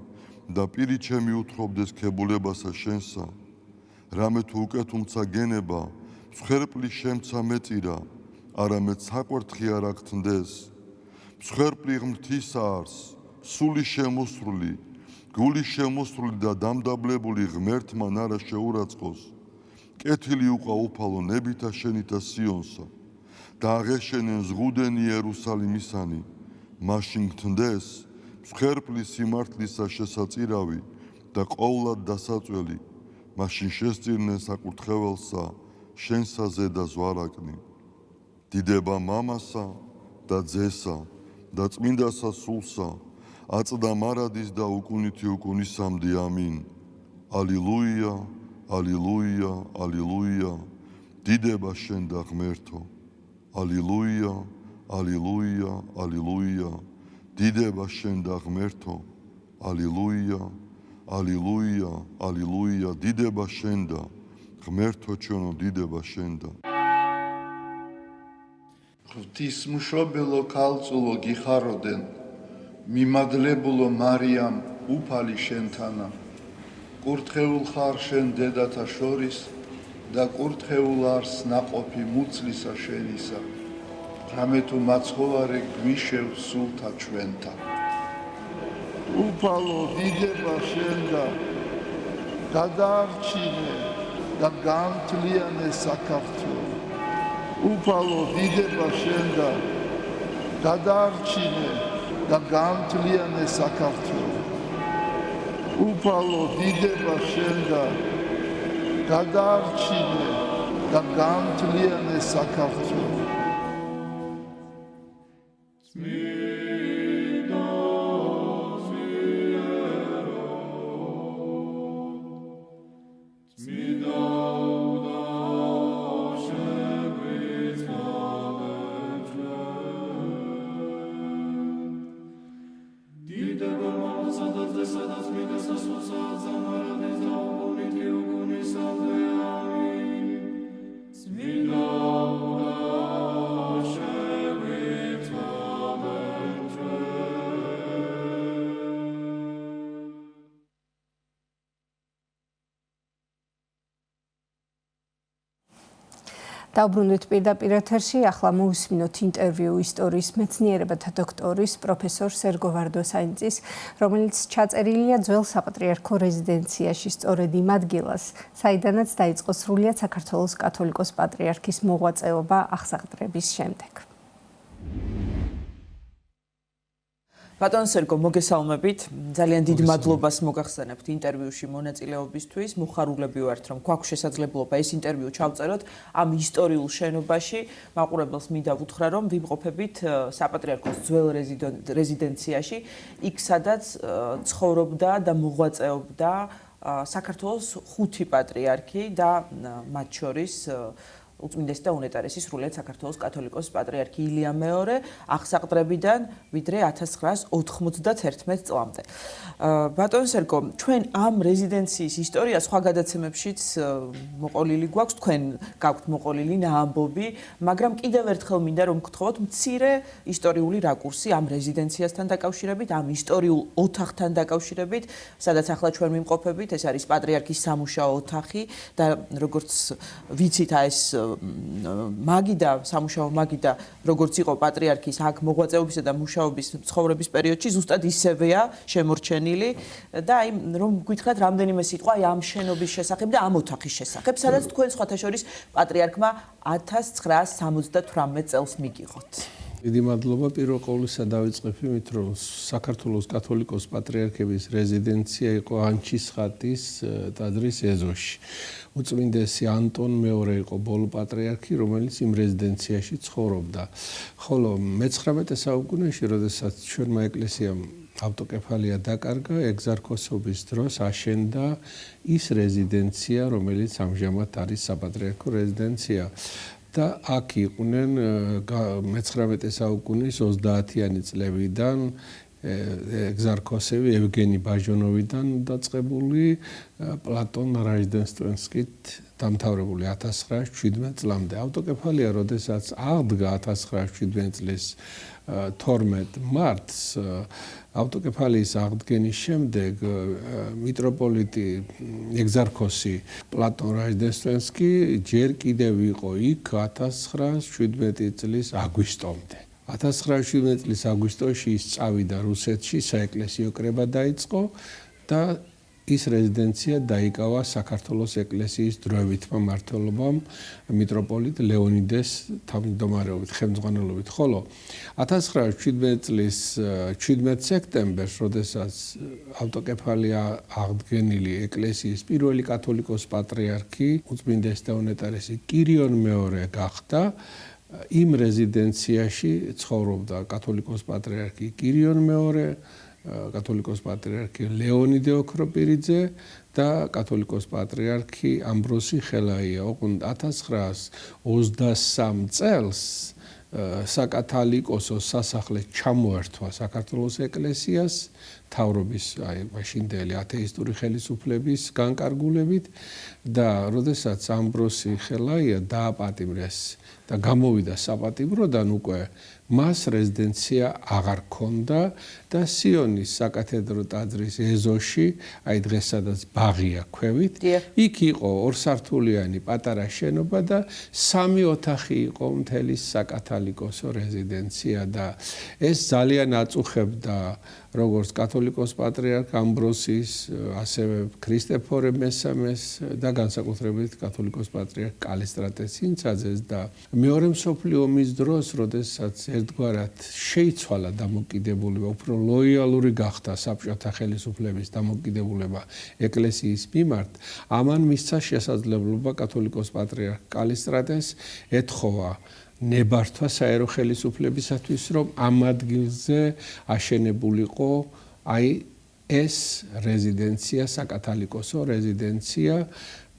და პირი ჩემი უთხრობდეს ქებულებასა შენსა. რამე თუ უკეთუმცა გენება, მსხვერპლი შემცა მეწირა, არამედ საკვერთხი არ აქთნდეს. მსხვერპლი ღმრთისა არს, სული შემოსრული, გული შემოსრული და დამდაბლებული ღმერთმან არა შეურაცხყოს. კეთილი უყვა უფალო ნებითა შენითა სიონსა და აღეშენენ ზღუდენი იერუსალიმისანი, მაშინ გთნდეს მსხვერპლი სიმართლისა შესაწირავი და ყოვლად დასაწველი, მაშინ შესწირნენ საკურთხეველსა შენსა ზედა ზვარაკნი. დიდება მამასა და ძესა და წმინდასა სულსა, აწდა მარადის და უკუნითი უკუნისამდე. ამინ. ალილუია, ალილუია, ალილუია, დიდება შენ და ღმერთო. ალილუია, ალილუია, ალილუია, დიდება შენ და ღმერთო. ალილუია, ალილუია, ალილუია, დიდება შენ და ღმერთო ჩვენო, დიდება შენ და. ღვთისმშობელო ქალწულო გიხაროდენ, მიმადლებულო მარიამ უფალი შენთანა, კურთხეულ ხარ შენ დედათა შორის და კურთხეულ არს ნაყოფი მუცლისა შენისა, რამე თუ მაცხოვარე გვიშევ სულთა ჩვენთა. უფალო დიდება შენ და გადაარჩინე და განთლიანე საქართველო. უფალო დიდება შენ და გადაარჩინე და განთლიანე საქართველო. უფალო დიდება შენ და გადაარჩინე და განთლიანე საქართველო. Amin. Დავბრუნდით პირდაპირ ეთერში, ახლა მოვისმინოთ ინტერვიუ ისტორიის მეცნიერებათა დოქტორის პროფესორ სერგო ვარდოსაინძის, რომელიც ჩაწერილია ძველ საპატრიარქო რეზიდენციაში, სწორედ იმ ადგილას, საიდანაც დაიწყო სრულიად საქართველოს კათოლიკოს პატრიარქის მოღვაწეობა აღსაყდრების შემდეგ. ბატონ სერგო, მოგესალმებით. ძალიან დიდ მადლობას მოგახსენებთ ინტერვიუში მონაწილეობისთვის. მოხარულები ვართ, რომ გვაქვს შესაძლებლობა ეს ინტერვიუ ჩავწეროთ ამ ისტორიულ შენობაში. მაყურებელს მინდა ვუთხრა, რომ ვიმყოფებით საპატრიარქოს ძველ რეზიდენციაში, იქ სადაც ცხოვრობდა და მოღვაწეობდა საქართველოს 5 პატრიარქი და მათ შორის უწმინდესი და უნეტარესი სრულიად საქართველოს კათოლიკოს პატრიარქი ილია მეორე აღსაყდრებიდან ვიდრე 1991 წლამდე. ბატონ სერგო, ჩვენ ამ რეზიდენციის ისტორია სხვა გადაცემებშიც მოყოლილი გვაქვს, თქვენ გაქვთ მოყოლილი ნაამბობი, მაგრამ კიდევ ერთხელ მინდა რომ გთხოვოთ მცირე ისტორიული რაკურსი ამ რეზიდენციასთან დაკავშირებით, ამ ისტორიულ ოთახთან დაკავშირებით, სადაც ახლა ჩვენ ვიმყოფებით, ეს არის პატრიარქის სამუშაო ოთახი და როგორც ვიცით, ეს მაგიდა სამუშაო მაგიდა როგორც იყო პატრიარქის აქ მოღვაწეობისა და მუშაობის ცხოვრების პერიოდში ზუსტად ისევეა შემორჩენილი და აი რომ გითხრათ რამდენიმე სიტყვა ამ შენობის შესახებ და ამ ოთახის შესახებ, სადაც თქვენ სხვათა შორის პატრიარქმა 1978 წელს მიგიღოთ. დიდი მადლობა. პირველ ყოვლისა დავიწყებ იმით, რომ საქართველოს კათოლიკოს პატრიარქების რეზიდენცია იყო ანჩისხატის ტაძრის ეზოში. უწმინდესი ანტონ მეორე იყო ბოლო პატრიარქი, რომელიც იმ რეზიდენციაში ცხოვრობდა. ხოლო მე-19 საუკუნეში, როდესაც ჩვენმა ეკლესიამ ავტოკეფალია დაკარგა, ეგზარქოსობის დროს აშენდა ის რეზიდენცია, რომელიც ამჟამად არის საპატრიარქო რეზიდენცია. და აქ იყვნენ მე-19 საუკუნის 30-იანი წლებიდან ეგზარქოსები ევგენი ბაჟონოვიდან დაწყებული პლატონ რაჟდენსტვენსკით დამთავრებული 1917 წლამდე. ავტოკეფალია, როდესაც აღდგა 1917 წლის 12 მარტს, ავტოკეფალიის აღდგენის შემდეგ მიტროპოლიტი ეგზარქოსი პლატონ რაჟდენსტვენსკი ჯერ კიდევ იყო იქ 1917 წლის აგვისტომდე. 1917 წლის აგვისტოში ის წავიდა რუსეთში, საეკლესიო კრება დაიწყო და ის რეზიდენცია დაიკავა საქართველოს ეკლესიის დროებითმა მმართველობამ მიტროპოლიტ ლეონიდეს თავმჯდომარეობით, ხელმძღვანელობით. ხოლო 1917 წლის 17 სექტემბერს, როდესაც ავტოკეფალია აღდგენილი ეკლესიის პირველი კათოლიკოს პატრიარქი, უწმინდესი და უნეტარესი კირიონ მეორე გახდა, იმ რეზიდენციაში ცხოვრობდა კათოლიკოს პატრიარქი კირიონ მეორე, კათოლიკოს პატრიარქი ლეონიდე ოქროპირიძე და კათოლიკოს პატრიარქი ამბროსი ხელაია. ოღონდ 1923 წელს საკათალიკოსო სასახლე ჩამოერთვა საქართველოს ეკლესიას თავრობის მაშინდელი ათეისტური ხელისუფლების განკარგულებით და როდესაც ამბროსი ხელაია დააპატიმრეს და გამოვიდა საპატიმროდან, უკვე მას რეზიდენცია აღარ ჰქონდა და სიონის საკათედრო ტაძრის ეზოში, აი დღეს სადაც ბაღია ქვევით, იქ იყო ორსართულიანი პატარა შენობა და 3 ოთახი იყო მთელი საკათალიკოსო რეზიდენცია და ეს ძალიან აწუხებდა როგორც კათოლიკოს პატრიარქ ამბროსის, ასევე ქრისტეფორე მესამეს და განსაკუთრებით კათოლიკოს პატრიარქ კალისტრატეს ინცაძეს და მეორე მსოფლიო ომის დროს, როდესაც ერთგვარად შეიცვალა დამოკიდებულება, უფრო ლოიალური გახდა საბჭოთა ხელისუფლების დამოკიდებულება ეკლესიის მიმართ, ამან მისცა შესაძლებლობა კათოლიკოს პატრიარქ კალისტრატეს ეთხოვა ნებართვა საერო ხელისუფლებისათვის, რომ ამ ადგილზე აშენებულიყო აი ეს რეზიდენცია, საკათალიკოსო რეზიდენცია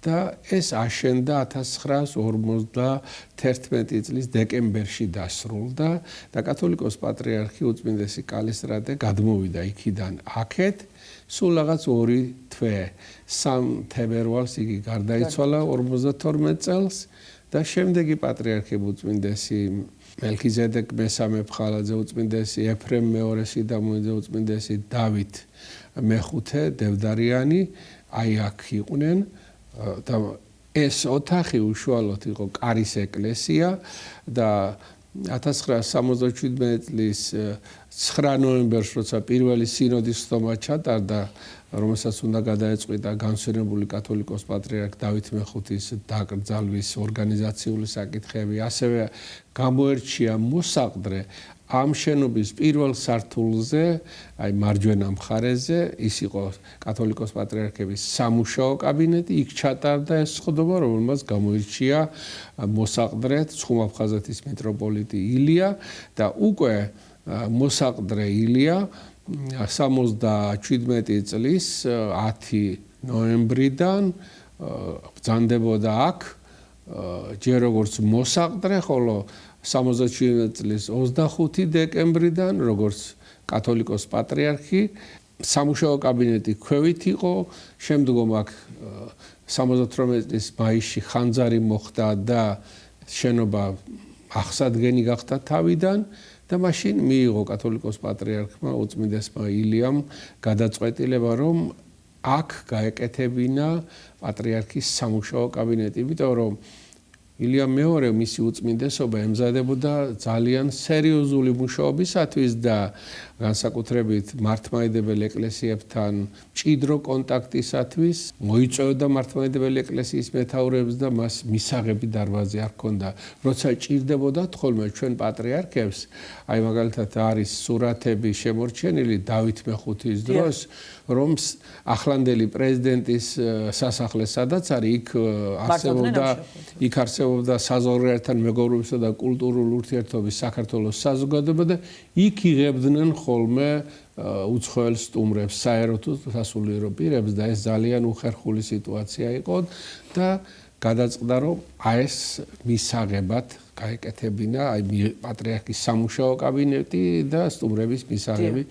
და ეს აშენდა 1951 წლის დეკემბერში დასრულდა და კათოლიკოს პატრიარქი უწმინდესი კალისტრატე გადმოვიდა იქიდან აქეთ, სულ რაღაც 2 თვე, 3 თებერვალს იგი გარდაიცვალა 52 წელს და შემდეგი პატრიარქები უწმინდესი მელქიზედეკ მესამე ფხალაძე, უწმინდესი ეფრემ მეორე სიდამონიძე, უწმინდესი დავით მეხუთე დევდარიანი, აი აქ იყვნენ და ეს ოთახი უშუალოდ იყო კარის ეკლესია და 1977 წლის 9 ნოემბერს, როცა პირველი სინოდის ხდომა ჩატარდა, რომელსაც უნდა გადაეწყვიტა განსვენებული კათოლიკოს პატრიარქ დავით მეხუთის დაკრძალვის ორგანიზაციული საკითხები, ასევე გამოერჩია მოსაყდრე ამ შენობის პირველ სართულზე, აი მარჯვენა მხარეზე, ის იყო კათოლიკოს პატრიარქების სამუშაო კაბინეტი, იქ ჩატარდა ეს ხდომა, რომელმაც გამოირჩია მოსაყდრე ცხუმ-აფხაზეთის მიტროპოლიტი ილია და უკვე მოსაყდრე ილია 77 წლის 10 ნოემბრიდან ბრძანდებოდა აქ ჯერ როგორც მოსაყდრე, ხოლო 77 წლის 25 დეკემბრიდან როგორც კათოლიკოს პატრიარქი სამუშაო კაბინეტი ქვევით იყო, შემდგომ აქ 78 წლის მაისში ხანძარი მოხდა და შენობა აღსადგენი გახდა თავიდან და მაშინ მიიღო კათოლიკოს პატრიარქმა უწმინდესმა ილიამ გადაწყვეტილება, რომ აქ გაეკეთებინა პატრიარქის სამუშაო კაბინეტი, იმიტომ რომ ილიამ მეორე მისი უწმინდესობა ემზადებოდა ძალიან სერიოზული მუშაობისათვის და განსაკუთრებით მართლმადიდებელ ეკლესიებთან მჭიდრო კონტაქტისათვის მოიწვევდა მართლმადიდებელი ეკლესიის მეთაურებს და მას მისაღები დარბაზი არ ჰქონდა. როცა ჭირდებოდათ ხოლმე ჩვენ პატრიარქებს, აი მაგალითად არის სურათები შემორჩენილი დავით მეხუთის დროს, რომ ახლანდელი პრეზიდენტის სასახლე სადაც არის, იქ არსებობდა საზღვარგარეთთან მეგობრობისა და კულტურული ურთიერთობის საქართველოს საზოგადოება და იქ იღებდნენ ხოლმე უცხოელ სტუმრებს, საერო თუ სასულიერო პირებს და ეს ძალიან უხერხული სიტუაცია იყო და გადაწყდა, რომ ეს მისაღებად გაეკეთებინა აი პატრიარქის სამუშაო კაბინეტი და სტუმრების მისაღები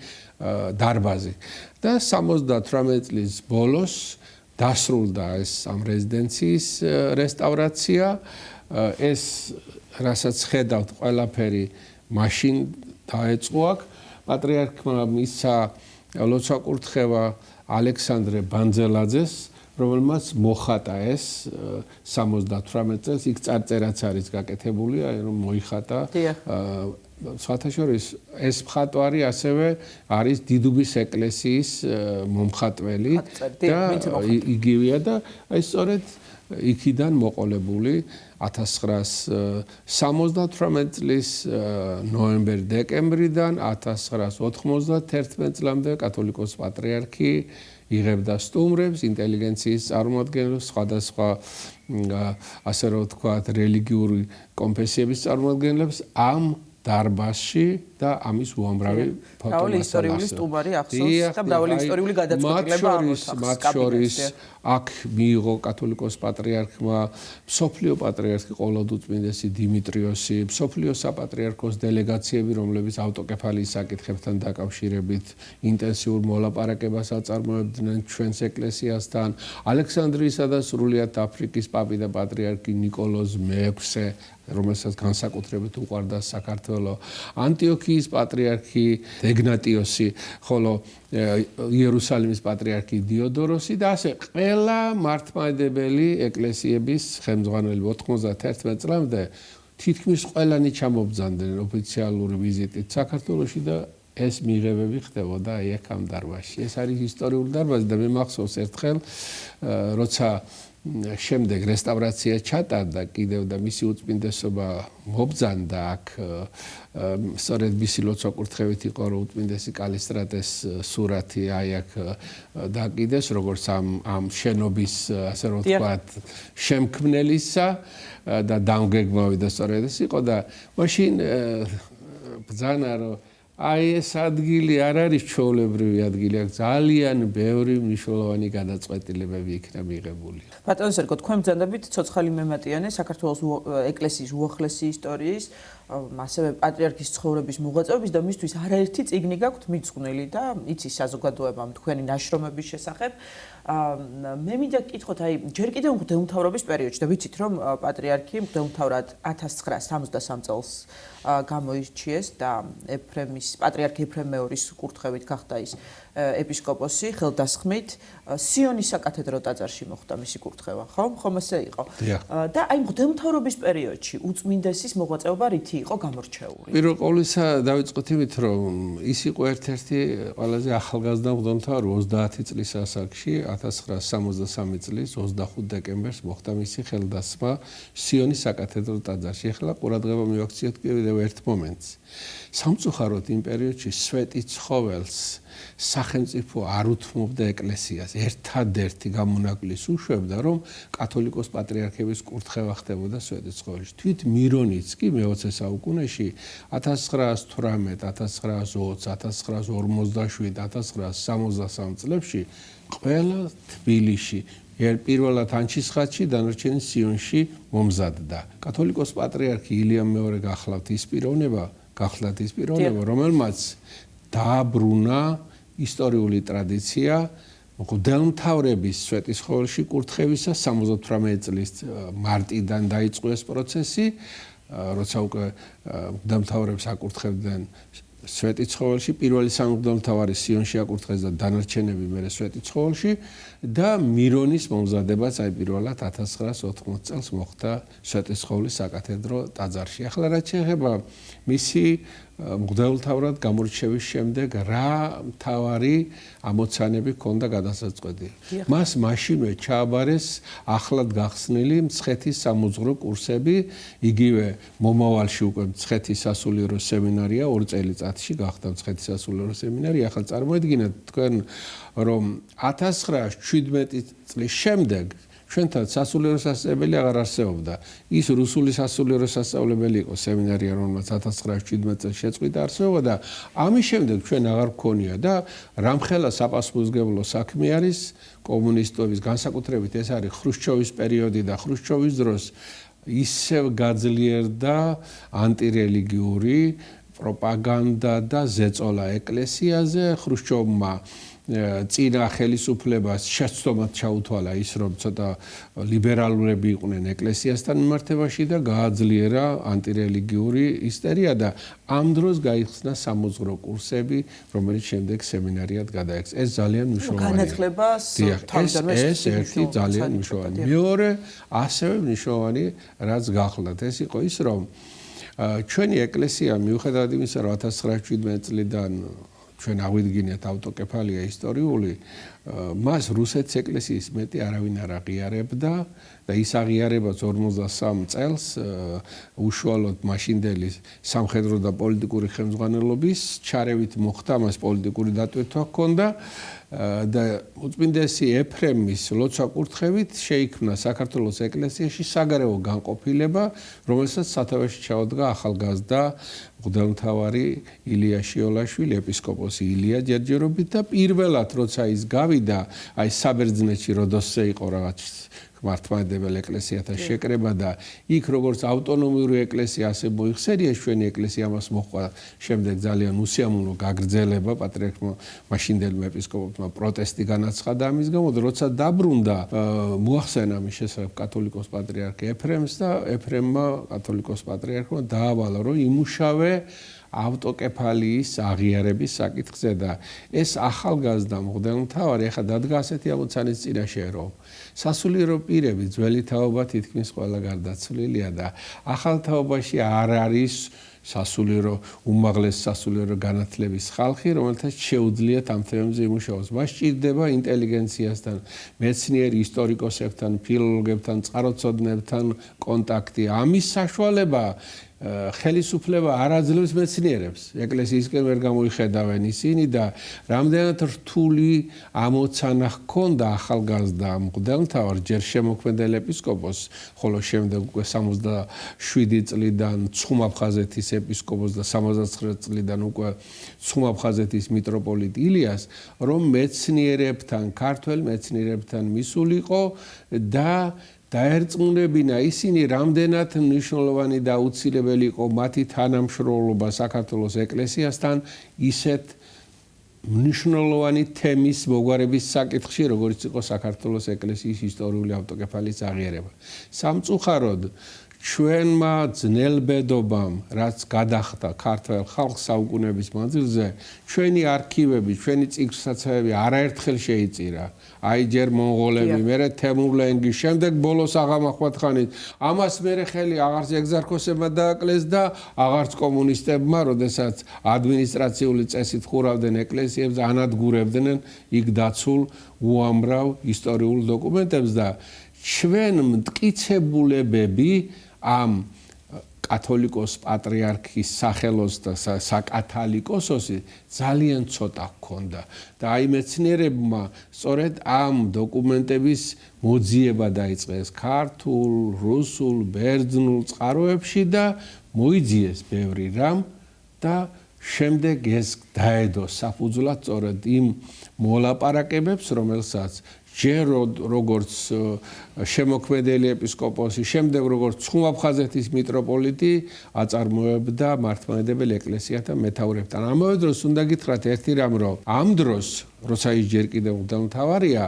დარბაზი. და 78 წლის ბოლოს დასრულდა ეს ამ რეზიდენციის რესტავრაცია. ეს რასაც ხედავთ ყველაფერი მაშინ დაეწყო აქ. პატრიარქმა მისცა ლოცვა-კურთხევა ალექსანდრე ბანძელაძეს, რომელმაც მოხატა ეს 78 წელს, იქ წარწერაც არის გაკეთებული, რომ მოიხატა. სხვათა შორის ეს მხატვარი ასევე არის დიდუბის ეკლესიის მომხატველი და იგივეა და აი სწორედ იქიდან მოყოლებული 1978 წლის ნოემბერ-დეკემბრიდან 1991 წლამდე კათოლიკოს პატრიარქი იღებდა სტუმრებს, ინტელიგენციის წარმომადგენლებს, სხვადასხვა ასე რომ ვთქვათ, რელიგიური კონფესიების წარმომადგენლებს ამ დარბაზში და ამის უამრავი მრავალი ისტორიული სტუმარი ახსოვს და მრავალი ისტორიული გადაწყვეტილება მათ შორის აქ მიიღო კათოლიკოს პატრიარქმა მსოფლიო პატრიარქი ყოლოდუწმინდესი დიმიტრიოსი, მსოფლიო საპატრიარქოს დელეგაციები, რომლებიც ავტოკეფალიის საკითხებთან დაკავშირებით ინტენსიურ მოლაპარაკებას აწარმოებდნენ ჩვენს ეკლესიასთან, ალექსანდრიისა და სრულიად აფრიკის პაპი და პატრიარქი ნიკოლოზ მე-6, რომელსაც განსაკუთრებით უყვარდა საქართველო, ანტიოქიის პატრიარქი ეგნატიოსი, ხოლო იერუსალიმის პატრიარქი დიოდოროსი და ასე ყველა მართლმადიდებელი ეკლესიების ხელმძღვანელი 91 წლამდე თითქმის ყველანი ჩამობრძანდნენ ოფიციალური ვიზიტით საქართველოში და ეს მიღებები ხდებოდა აი აქ ამ დარბაზში. ეს არის ისტორიული დარბაზი და მე მახსოვს ერთხელ, როცა შემდეგ რესტავრაცია ჩატარდა კიდევ და მისი უწმინდესობა მობრძანდა აქ სწორედ მისი ლოცვა-კურთხევით იყო რომ უწმინდესი კალისტრატეს სურათი აი აქ დაკიდეს როგორც ამ შენობის ასე რომ ვთქვათ შემქმნელისა და დამგეგმავი და სწორედ ეს იყო და მაშინ ბრძანა რომ აი ეს ადგილი არ არის ჩვეულებრივი ადგილი, აქ ძალიან ბევრი მნიშვნელოვანი გადაწყვეტილებები იქნა მიღებული. ბატონო სერგო, თქვენ ბრძანდებით ცოცხალი მემატიანე საქართველოს ეკლესიის უახლესი ისტორიის ასევე პატრიარქის ცხოვრების მოღვაწეობის და მისთვის არაერთი წიგნი გაქვთ მიძღვნილი და იცის საზოგადოებამ თქვენი ნაშრომების შესახებ. მე მინდა გკითხოთ, აი, ჯერ კიდევ მღვდელმთავრობის პერიოდში და ვიცით, რომ პატრიარქი მღვდელმთავრად 1973 წელს გამოირჩიეს და პატრიარქი ეფრემ მეორის კურთხევით გახდა ის ეპისკოპოსი, ხელდასხმით სიონის საკათედრო ტაძარში მოხდა მისი კურთხევა, ხომ ასე იყო? და აი მღვდელმთავრობის პერიოდში უწმინდესის მოღვაწეობა რითი იყო გამორჩეული? პირველ ყოვლისა დავიწყოთ იმით, რომ ის იყო ერთ-ერთი ყველაზე ახალგაზრდა მღვდელმთავარი 30 წლის ასაკში 1963 წლის 25 დეკემბერს მოხდა მისი ხელდასხმა სიონის საკათედრო ტაძარში. ახლა ყურადღება მივაქციოთ კიდევ ერთ მომენტს. სამწუხაროდ იმ პერიოდში სვეტი ცხოველს სახელმწიფო არ უთმობდა ეკლესიას. ერთადერთი გამონაკლისს უშვებდა, რომ კათოლიკოს პატრიარქების კურთხევა ხდებოდა სვეტი ცხოველში. თვით მირონიც კი მე-20 საუკუნეში 1918, 1920, 1947, 1963 წლებში ყველა თბილისში პირველად ანჩისხატში, დანარჩენი სიონში მომზადდა. კათოლიკოს პატრიარქი ილიამ მეორე გახლავთ ის პიროვნება, რომელმაც დააბრუნა ისტორიული ტრადიცია მღვდელმთავრების სვეტიცხოველში კურთხევისა 78 წლის მარტიდან დაიწყო ეს პროცესი, როცა უკვე მღვდელმთავრებს აკურთხებდნენ სვეტიცხოველში, პირველი სამი მღვდელმთავარი სიონში აკურთხეს და დანარჩენები მერე სვეტიცხოველში და მირონის მომზადებაც აი პირველად 1980 წელს მოხდა სვეტიცხოვლის საკათედრო ტაძარში. ახლა რაც შეეხება მისი მღვდელმთავრად გამორჩევის შემდეგ რა მთავარი ამოცანები ჰქონდა გადასაწყვეტი. მას მაშინვე ჩააბარეს ახლად გახსნილი მცხეთის სამუძღვრო კურსები, იგივე მომავალში უკვე მცხეთის სასულიერო სემინარია 2 წელიწადში გახდა მცხეთის სასულიერო სემინარია. ახლა წარმოედგინეთ თქვენ, რომ 1917 წლის შემდეგ ჩვენთან სასულიერო სასწავლებელი აღარ არსებობდა. ის რუსული სასულიერო სასწავლებელი იყო სემინარია, რომელმაც 1917 წელს შეწყვიტა არსებობა და ამის შემდეგ ჩვენ აღარ გქონია და რამხელა საპასუხისმგებლო საქმე არის კომუნისტების, განსაკუთრებით ეს არის ხრუშჩოვის პერიოდი და ხრუშჩოვის დროს ისევ გაძლიერდა ანტირელიგიური პროპაგანდა და ზეწოლა ეკლესიაზე. ხრუშჩოვმა წინა ხელისუფლებას შეცდომად ჩაუთვალა ის, რომ ცოტა ლიბერალურები იყვნენ ეკლესიასთან მიმართებაში და გააძლიერა ანტირელიგიური ისტერია და ამ დროს გაიხსნა სამუძღვრო კურსები, რომელიც შემდეგ სემინარიად გადაიქცა. ეს ძალიან მნიშვნელოვანია. განათლებას ეს ერთი ძალიან მნიშვნელოვანი. მეორე, ასევე მნიშვნელოვანი, რაც გახლავთ, ეს იყო ის, რომ ჩვენი ეკლესია მიუხედავად იმისა, რომ 1917 წლიდან ჩვენ აღვიდგინეთ ავტოკეფალია ისტორიული, მას რუსეთის ეკლესიის მეტი არავინ არ აღიარებდა და ის აღიარებაც 53 წელს უშუალოდ მაშინდელი სამხედრო და პოლიტიკური ხელმძღვანელობის ჩარევით მოხდა, მას პოლიტიკური დატვირთვა ჰქონდა და უწმინდესი ეფრემის ლოცვა კურთხევით შეიქმნა საქართველოს ეკლესიაში საგარეო განყოფილება, რომელსაც სათავეში ჩაუდგა ახალგაზრდა მღვდელმთავარი ილია შიოლაშვილი, ეპისკოპოსი ილია ჯერჯერობით და პირველად როცა ის გავიდა, აი საბერძნეთში როდოსზე იყო რაღაც მართლმადიდებელ ეკლესიათა შეკრება და იქ როგორც ავტონომიური ეკლესია ასე მოიხსენიეს, ჩვენი ეკლესია მას მოჰყვა შემდეგ ძალიან უსიამოვნო გაგრძელება, პატრიარქმა მაშინდელმა ეპისკოპოსმა პროტესტი განაცხადა ამის გამო, როცა დაბრუნდა, მოახსენა მის შესახებ კათოლიკოს პატრიარქ ეფრემს და ეფრემმა კათოლიკოს პატრიარქმა დაავალა, რომ იმუშავე ავტოკეფალიის აღიარების საკითხზე და ეს ახალგაზრდა მღვდელმთავარი ახლა დადგა ასეთი ამოცანის წინაშე, რომ სასულიერო პირები ძველი თაობა თითქმის ყველა გარდაცვლილია და ახალ თაობაში არ არის სასულიერო უმაღლეს სასულიერო განათლების ხალხი, რომელთაც შეუძლიათ ამ თემებზე იმუშაოს. მას სჭირდება ინტელიგენციასთან, მეცნიერ ისტორიკოსებთან, ფილოლოგებთან, წყაროწოდნებთან კონტაქტი. ამის საშუალება ხელისუფლება არ აძლევს მეცნიერებს. ეკლესიისკენ ვერ გამოიხედავენ ისინი და რამდენად რთული ამოცანა ჰქონდა ახალგაზრდა მღვდელმთავარ, ჯერ შემოქმედელ ეპისკოპოსს, ხოლო შემდეგ უკვე 67 წლიდან ცხუმ-აფხაზეთის ეპისკოპოსს და 69 წლიდან უკვე ცხუმ-აფხაზეთის მიტროპოლიტ ილიას, რომ მეცნიერებთან, ქართველ მეცნიერებთან მისულიყო და დაერწმუნებინა ისინი, რამდენად მნიშვნელოვანი და აუცილებელი იყო მათი თანამშრომლობა საქართველოს ეკლესიასთან ისეთ მნიშვნელოვანი თემის მოგვარების საკითხში, როგორც იყო საქართველოს ეკლესიის ისტორიული ავტოკეფალიის აღიარება. სამწუხაროდ ჩვენმა ძნელბედობამ, რაც გადახდა ქართველ ხალხს საუკუნეების მანძილზე, ჩვენი არქივები, ჩვენი წიგნსაცავები არაერთხელ შეიწირა. აი ჯერ მონღოლები, მერე თემურლენგი, შემდეგ ბოლოს აღამახვათხანით. ამას მერე ხელი აღარც ეგზარქოსებმა დააკლეს და აღარც კომუნისტებმა, როდესაც ადმინისტრაციული წესით ხურავდნენ ეკლესიებს, ანადგურებდნენ იქ დაცულ უამრავ ისტორიულ დოკუმენტებს და ჩვენ მტკიცებულებები ამ კათოლიკოს პატრიარქის სახელოს და საკათალიკოსოსი ძალიან ცოტა ჰქონდა და აი მეცნიერებმა სწორედ ამ დოკუმენტების მოძიება დაიწყეს ქართულ, რუსულ, ბერძნულ წყაროებში და მოიძიეს ბევრი რამ და შემდეგ ეს დაედო საფუძვლად სწორედ იმ მოლაპარაკებებს, რომელსაც ჯერ როგორც შემოქმედელი ეპისკოპოსი, შემდეგ როგორც ხუმ-აფხაზეთის მიტროპოლიტი აწარმოებდა მართლმადიდებელ ეკლესიათა მეთაურებთან. ამავე დროს უნდა გითხრათ ერთი რამ, რომ ამ დროს, როცა ის ჯერ კიდევ მღვდელმთავარია,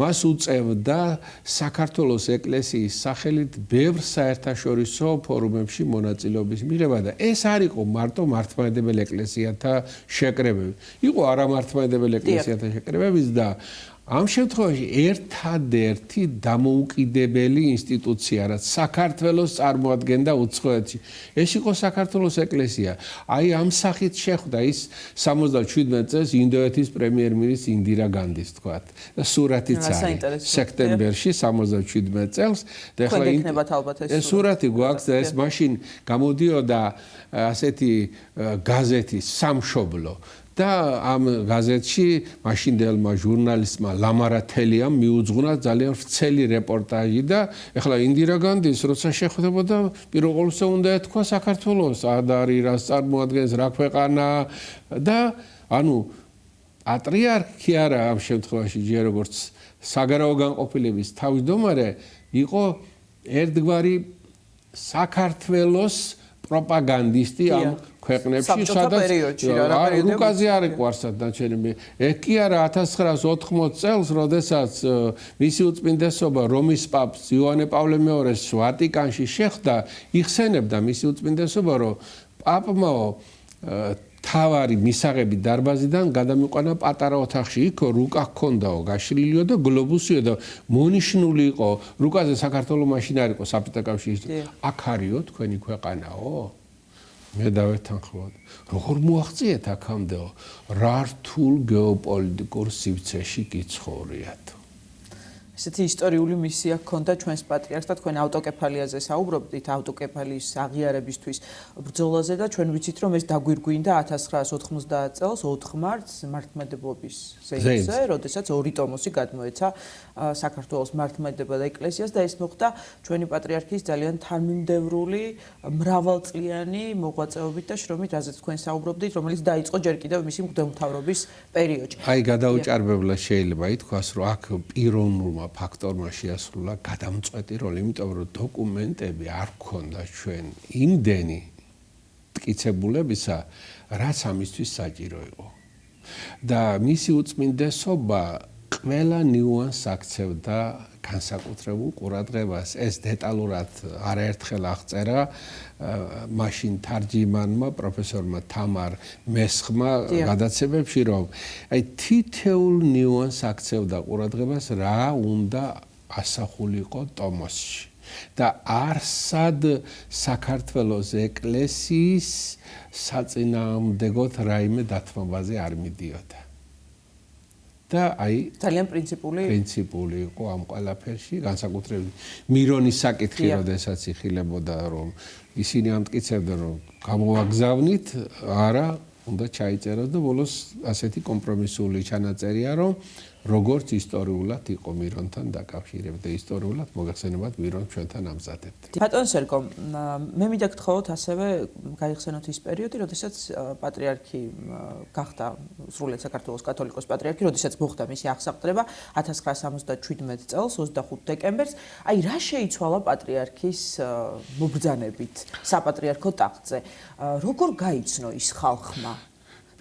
მას უწევდა საქართველოს ეკლესიის სახელით ბევრ საერთაშორისო ფორუმებში მონაწილეობის მიღება და ეს არ იყო მარტო მართლმადიდებელ ეკლესიათა შეკრებები. იყო არამართლმადიდებელ ეკლესიათა შეკრებებიც და ამ შემთხვევაში ერთადერთი დამოუკიდებელი ინსტიტუცია, რაც საქართველოს წარმოადგენდა უცხოეთში, ეს იყო საქართველოს ეკლესია. აი ამ სახით შეხვდა ის 77 წელს ინდოეთის პრემიერ-მინისტრის ინდირა განდის თქვათ. და სურათიც არის სექტემბერში 77 წელს და ეხლა ეს სურათი გვაქვს და ეს მაშინ გამოდიოდა ასეთი გაზეთი სამშობლო. და ამ გაზეთში მაშინდელმა ჟურნალისტმა ლამარათელიამ მიუძღვნა ძალიან ვრცელი რეპორტაჟი და ეხლა ინდირა განდის როცა შეხვდებოდა პირველ ყოვლისა უნდა ეთქვა საქართველოს ადარი რას წარმოადგენს რა ქვეყანა და ანუ პატრიარქი არა ამ შემთხვევაში ჯერ როგორც საგარეო განყოფილების თავმჯდომარე იყო ერთგვარი საქართველოს პროპაგანდისტი ამ ქვეყნებში, სადაც რუკაზე არ იყო არსად დაჩენილი. ეგ კი არა 1980 წელს, როდესაც მისი უწმინდესობა რომის პაპს იოანე პავლე მეორეს ვატიკანში შეხვდა, იხსენებდა მისი უწმინდესობა, რომ პაპმაო თავარი მისაღები დარბაზიდან გადამიყვანა პატარა ოთახში, იქო რუკა ჰქონდაო, გაშლილიო და გლობუსიო და მონიშნული იყო, რუკაზე საქართველოს მაშინ არ იყო საბჭოთა კავშირში. აქ არისო თქვენი ქვეყანაო? მე დავეთანხმოთ. როგორ მოაღწიეთ აქამდეო? რა რთულ გეოპოლიტიკურ სივრცეში გიცხოვრიათ? ესეთი ისტორიული მისია ჰქონდა ჩვენს პატრიარქს და თქვენ ავტოკეფალიაზე საუბრობდით, ავტოკეფალიის აღიარებისთვის ბრძოლაზე და ჩვენ ვიცით, რომ ეს დაგვირგვინდა 1990 წელს 4 მარტს მართლმადიდებლობის ზეიმზე, როდესაც ორი ტომოსი გადმოეცა საქართველოს მართლმადიდებელ ეკლესიას და ეს მოხდა ჩვენი პატრიარქის ძალიან თანმიმდევრული, მრავალწლიანი მოღვაწეობით და შრომით, რაზეც თქვენ საუბრობდით, რომელიც დაიწყო ჯერ კიდევ მისი მღვდელმთავრობის პერიოდში. აი გადაუჭარბებლად შეიძლება ითქვას, რომ აქ პიროვნულმა ფაქტორმა შეასრულა გადამწყვეტი როლი, იმიტომ რომ დოკუმენტები არ ჰქონდა ჩვენ იმდენი მტკიცებულებისა, რაც ამისთვის საჭირო იყო. და მისი უწმინდესობა ყველა ნიუანსს აქცევდა განსაკუთრებულ ყურადღებას. ეს დეტალურად არაერთხელ აღწერა მაშინ თარჯიმანმა პროფესორმა თამარ მესხმა გადაცემებში, რომ აი თითოეულ ნიუანსს აქცევდა ყურადღებას, რა უნდა ასახულიყო ტომოსში. და არსად საქართველოს ეკლესიის საწინააღმდეგოდ რაიმე დათმობაზე არ მიდიოდა. და აი ძალიან პრინციპული იყო ამ ყველაფერში, განსაკუთრებით მირონის საკითხი, როდესაც იხილებოდა, რომ ისინი ამტკიცებდნენ, რომ გამოვაგზავნით, არა, უნდა ჩაიწეროს და ბოლოს ასეთი კომპრომისული ჩანაწერია, რომ როგორც ისტორიულად იყო მირონთან დაკავშირებდა ისტორიულად მოგეხსენებათ მირონ ჩვენთან ამზადებდა. ბატონ სერგო, მე მინდა გთხოვოთ ასევე გაიხსენოთ ის პერიოდი, როდესაც პატრიარქი გახდა სრულიად საქართველოს კათოლიკოს პატრიარქი, როდესაც მოხდა მისი აღსაყდრება 1977 წელს 25 დეკემბერს. აი რა შეიცვალა პატრიარქის მობრძანებით საპატრიარქო ტახტზე? როგორ გაიცნო ის ხალხმა?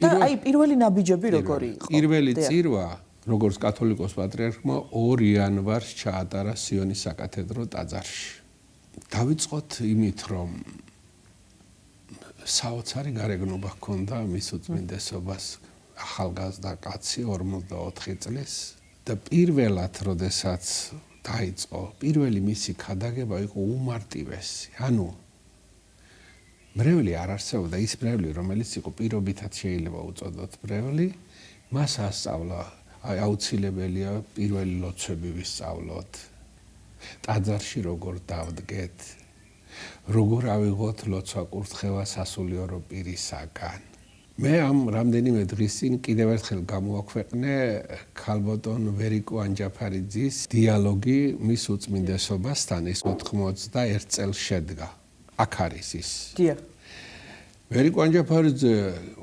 და აი პირველი ნაბიჯები როგორი იყო? პირველი წირვა როგორც კათოლიკოს პატრიარქმა 2 იანვარს ჩაატარა სიონის საკათედრო ტაძარში. დავიწყოთ იმით, რომ საოცარი გარეგნობა ჰქონდა მის უწმინდესობას, ახალგაზრდა კაცი 54 წლის და პირველად, როდესაც დაიწყო, პირველი მისი ქადაგება იყო უმარტივესი. ანუ მრევლი არ არსებობდა, ის მრევლი, რომელიც იყო პირობითად შეიძლება უწოდოთ მრევლი, მას ასწავლა აუცილებელია პირველი ლოცვები ვისწავლოთ. ტაძარში როგორ დავდგეთ, როგორ ავიღოთ ლოცვა კურთხევა სასულიერო პირისაგან. მე ამ რამდენიმე დღის წინ კიდევ ერთხელ გამოაქვეყნე ქალბატონ ვერიკო ანჯაფარიძის დიალოგი მის უწმინდესობასთან, ის 91 წელს შედგა. აქ არის ის. დიახ. ვერიკო ანჯაფარიძე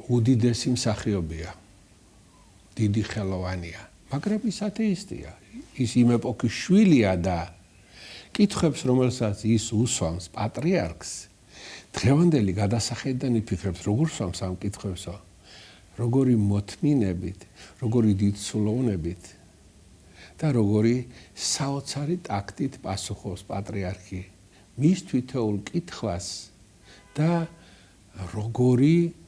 უდიდესი მსახიობია. დიდი ხელოვანია, მაგრამ ის ათეისტია. ის იმ ეპოქის შვილია და კითხვებს, რომელსაც ის უსვამს პატრიარქს, დღევანდელი გადასახედიდან იფიქრებს, როგორ სვამს ამ კითხვებსო, როგორი მოთმინებით, როგორი დიდსულოვნებით და როგორი საოცარი ტაქტით პასუხობს პატრიარქი მის თვითეულ კითხვას და როგორი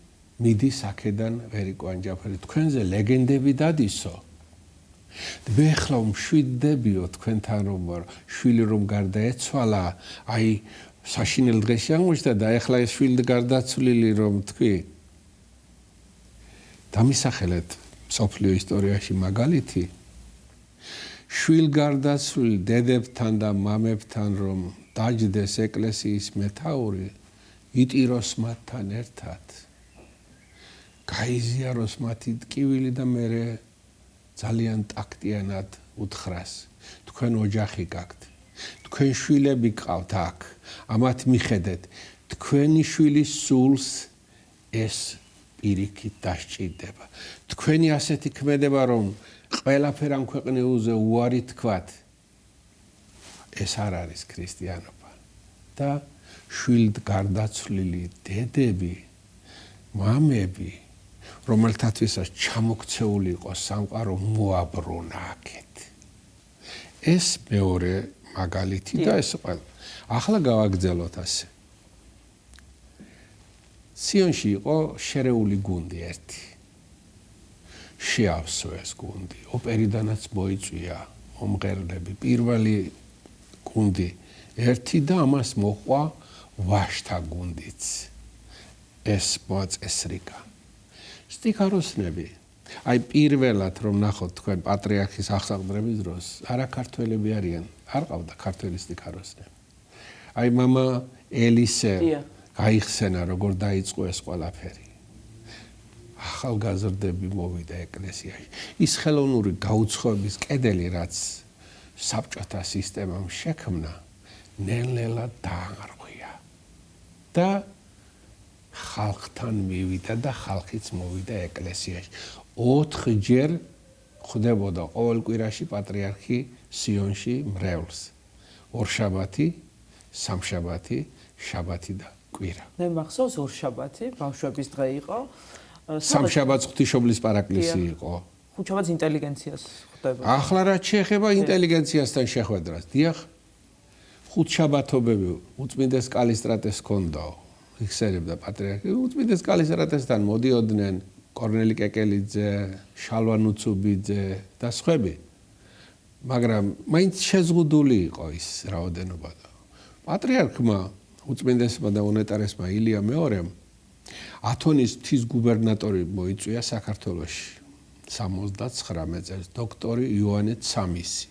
მიდის აქედან ვერიკო ანჯაფარი თქვენზე ლეგენდები დადისო. მე ხლა მშვიდდებიო თქვენთან რომ შვილი რომ გარდაეცვალა, აი საშინელ დღეში აღმოჩნდა და ეხლა ეს შვილი გარდაცვლილი რომ თქვი. დამისახელეთ სოფლიო ისტორიაში მაგალითი შვილ გარდაცვლილი დედებთან და მამებთან რომ დაჯდეს ეკლესიის მეთაური, იტიროს მათთან ერთად. გაიზიაროს მათი ტკივილი და მერე ძალიან ტაქტიანად უთხრას. თქვენ ოჯახი გაქვთ. თქვენ შვილები გყავთ აქ. ამათ მიხედეთ, თქვენი შვილის სულს ეს პირიქით დასჭირდება. თქვენი ასეთი ქმედება, რომ ყველაფერ ამ ქვეყნიურზე უარი თქვათ, ეს არ არის ქრისტიანობა. და შვილთ გარდაცვლილი დედები, მამები, რომელთათვისაც ჩამოქცეული იყო სამყარო, მოაბრუნა აქეთ. ეს მეორე მაგალითი და ეს ყველა. ახლა გავაგრძელოთ ასე. სიონში იყო შერეული გუნდი ერთი. შეავსო ეს გუნდი. ოპერიდანაც მოიწვია მომღერლები. პირველი გუნდი ერთი და ამას მოყვა ვაშთა გუნდიც. ეს მოაწესრიგა. სტიქაროსნები. აი პირველად რომ ნახოთ თქვენ პატრიარქის აღსაყდრების დროს, არა ქართველები არიან, არ ყავდა ქართველი სტიქაროსნები. აი მამა ელისე გაიხსენა როგორ დაიწყო ეს ყველაფერი. ახალგაზრდები მოვიდა ეკლესიაში. ის ხელოვნური გაუცხოების კედელი, რაც საბჭოთა სისტემამ შექმნა, ნელ-ნელა დაარღვია. და ხალხთან მივიდა და ხალხიც მოვიდა ეკლესიაში. 4 ჯერ ხდებოდა ყოველ კვირაში პატრიარქი სიონში მრევლს. ორშაბათი, სამშაბათი, შაბათი და კვირა. მე მახსოვს ორშაბათი, ბავშვების დღე იყო. სამშაბათს ღვთისმშობლის პარაკლისი იყო. ხუთშაბათს ინტელიგენციას ხდება. ახლა რა შეეხება ინტელიგენციასთან შეხვედრას? დიახ. ხუთშაბათობები უწმინდეს კალისტრატეს ჰქონდაო. იხსენებდა პატრიარქი, უწმინდეს კალისტრატესთან მოდიოდნენ კორნელი კეკელიძე, შალვა ნუცუბიძე და სხვები. მაგრამ მაინც შეზღუდული იყო ის რაოდენობა. პატრიარქმა უწმინდესმა და უნეტარესმა ილია მეორემ ათონის მთის გუბერნატორი მოიწვია საქართველოში 79 წელს დოქტორი იოანე ცამისი.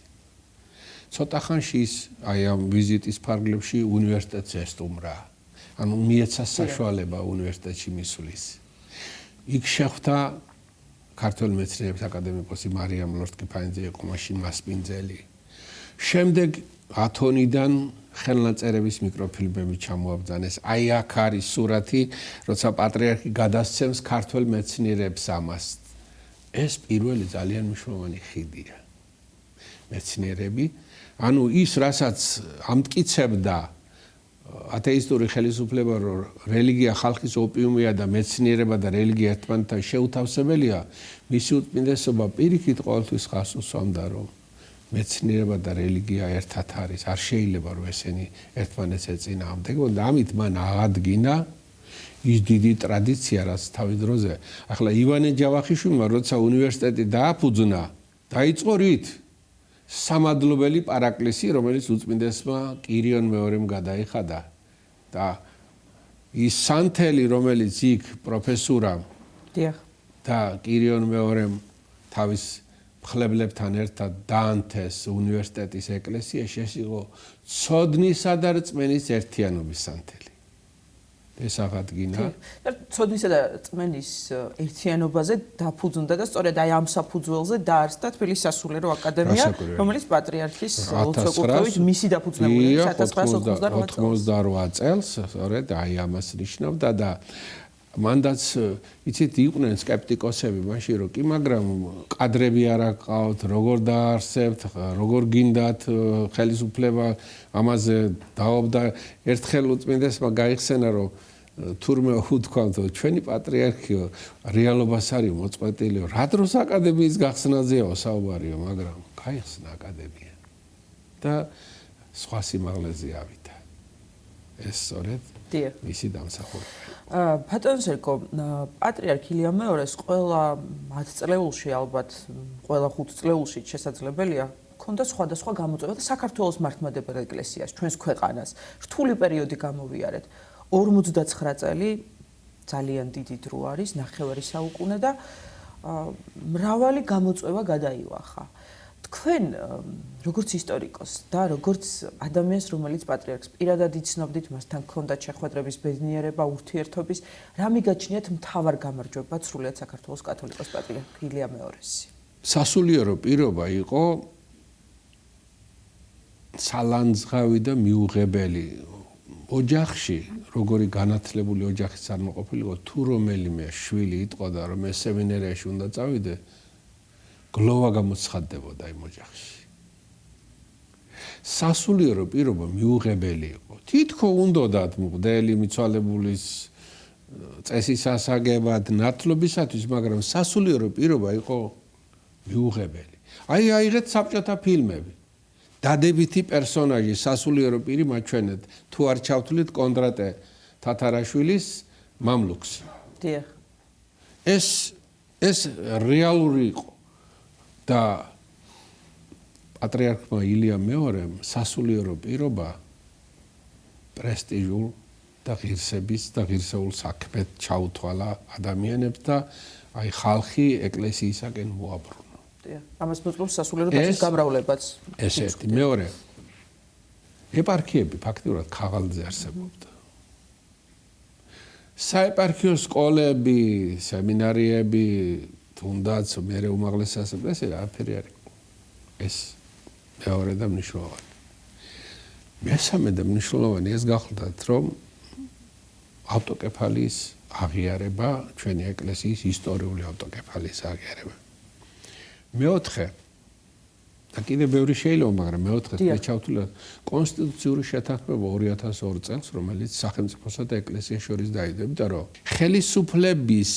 ცოტა ხანში ის აი ამ ვიზიტის ფარგლებში უნივერსიტეტს ესტუმრა. ანუ მიეცა საშუალება უნივერსიტეტში მისვლის. იქ შეხვდა ქართველ მეცნიერების აკადემიკოსი მარიამ ლორთქიფანიძე იყო მაშინ მასპინძელი. შემდეგ ათონიდან ხელნაწერების მიკროფილმები ჩამოაბრძანეს. აი აქ არის სურათი, როცა პატრიარქი გადასცემს ქართველ მეცნიერებს ამას. ეს პირველი ძალიან მნიშვნელოვანი ხიდია. მეცნიერები, ანუ ის, რასაც ამტკიცებდა ათეისტური ხელისუფლება, რომ რელიგია ხალხის ოპიუმია და მეცნიერება და რელიგია ერთმანეთთან შეუთავსებელია, მისი უწმინდესობა პირიქით ყოველთვის ხაზს უსვამდა, რომ მეცნიერება და რელიგია ერთად არის, არ შეიძლება რომ ესენი ერთმანეთს ეწინააღმდეგონ და ამით მან აღადგინა ის დიდი ტრადიცია, რაც თავის დროზე, ახლა ივანე ჯავახიშვილმა როცა უნივერსიტეტი დააფუძნა, დაიწყო რით? სამადლობელი პარაკლისი, რომელიც უწმინდესმა კირიონ მეორემ გადაიხადა და ის სანთელი, რომელიც იქ პროფესურამ და კირიონ მეორემ თავის მხლებლებთან ერთად დაანთეს უნივერსიტეტის ეკლესიაში, ეს იყო ცოდნისა და რწმენის ერთიანობის სანთელი. ეს აღადგინა. ცოდნისა და რწმენის ერთიანობაზე დაფუძნდა და სწორედ აი ამ საფუძველზე დაარსდა თბილისის სასულიერო აკადემია, რომელიც პატრიარქის ლოცვა-კურთხევით მისი დაფუძნებულია 1988 წელს, სწორედ აი ამას ნიშნავდა და მანდაც იცით იყვნენ სკეპტიკოსები მაშინ რომ კი მაგრამ კადრები არ აყავთ, როგორ დაარსებთ, როგორ გინდათ ხელისუფლება ამაზე დაობდა ერთხელ უწმინდესმა გაიხსენა რომ თურმე უთქვამთ ჩვენი პატრიარქიო რეალობას არის მოწყვეტილიო რა დროს აკადემიის გახსნაზეა საუბარიო მაგრამ გაიხსნა აკადემია და სხვა სიმაღლეზე ავიდა ეს სწორედ მისი დამსახურება ბატონ სერგო პატრიარქ ილია მეორეს ყველა 10 წლეულში ალბათ ყველა 5 წლეულში შესაძლებელია ქონდა სხვადასხვა გამოწვევა და საქართველოს მართლმადებელ ეკლესიას ჩვენს ქვეყანას რთული პერიოდი გამოვიარეთ 59 წელი ძალიან დიდი დრო არის ნახევარი საუკუნე და მრავალი გამოწვევა გადაივახა თქვენ როგორც ისტორიკოს და როგორც ადამიანს რომელიც პატრიარქს პირადად იცნობდით მასთან ქონდათ შეხვედრების ბედნიერება ურთიერთობის რა მიგაჩნიათ მთავარ გამარჯვებად სრულიად საქართველოს კათოლიკოს პატრიარქ ილია მეორესი სასულიერო პირობა იყო სალანძღავი და მიუღებელი ოჯახში როგორი განათლებული ოჯახის წარმოყოფილიყო თუ რომელიმე შვილი იტყოდა რომ ეს სემინარიაში უნდა წავიდე გლოვა გამოცხადდებოდა იმ ოჯახში სასულიერო პირობა მიუღებელი იყო თითქო უნდათ მღვდელი მიცვალებულის წესის ასაგებად ნათლობისათვის მაგრამ სასულიერო პირობა იყო მიუღებელი აი აიღეთ საბჭოთა ფილმები დადებითი პერსონაჟი სასულიერო პირი მაჩვენეთ თუ არ ჩავთვლით კონდრატე თათარაშვილის მამლუქს დიახ ეს რეალური იყო და პატრიარქმა ილია მეორემ სასულიერო პირობა პრესტიჟულ და ღირსების და ღირსეულ საქმედ ჩაუთვალა ადამიანებს და აი ხალხი ეკლესიისაკენ მოაბრუნა ამას მოწმობს სასულიერო დაცვის გამრავლებაც. ეს ერთი, მეორე. ეპარქიები ფაქტურად ქაღალდზე არსებობდა. საეპარქიო სკოლები, სემინარიები, თუნდაც მერე უმაღლეს სასწავლებელი არაფერი არ იყო. ეს მეორე და მნიშვნელოვანი. მესამე და მნიშვნელოვანი ეს გახლდათ, რომ ავტოკეფალიის აღიარება, ჩვენი ეკლესიის ისტორიული ავტოკეფალიის აღიარება. მეოთხე და კიდევ ბევრი შეიძლება მაგრამ მეოთხე ჩავთვლილ კონსტიტუციური შეთანხმება 2002 წელს რომელიც სახელმწიფოსა და ეკლესიას შორის დაიწყო იმიტომ რომ ხელისუფლების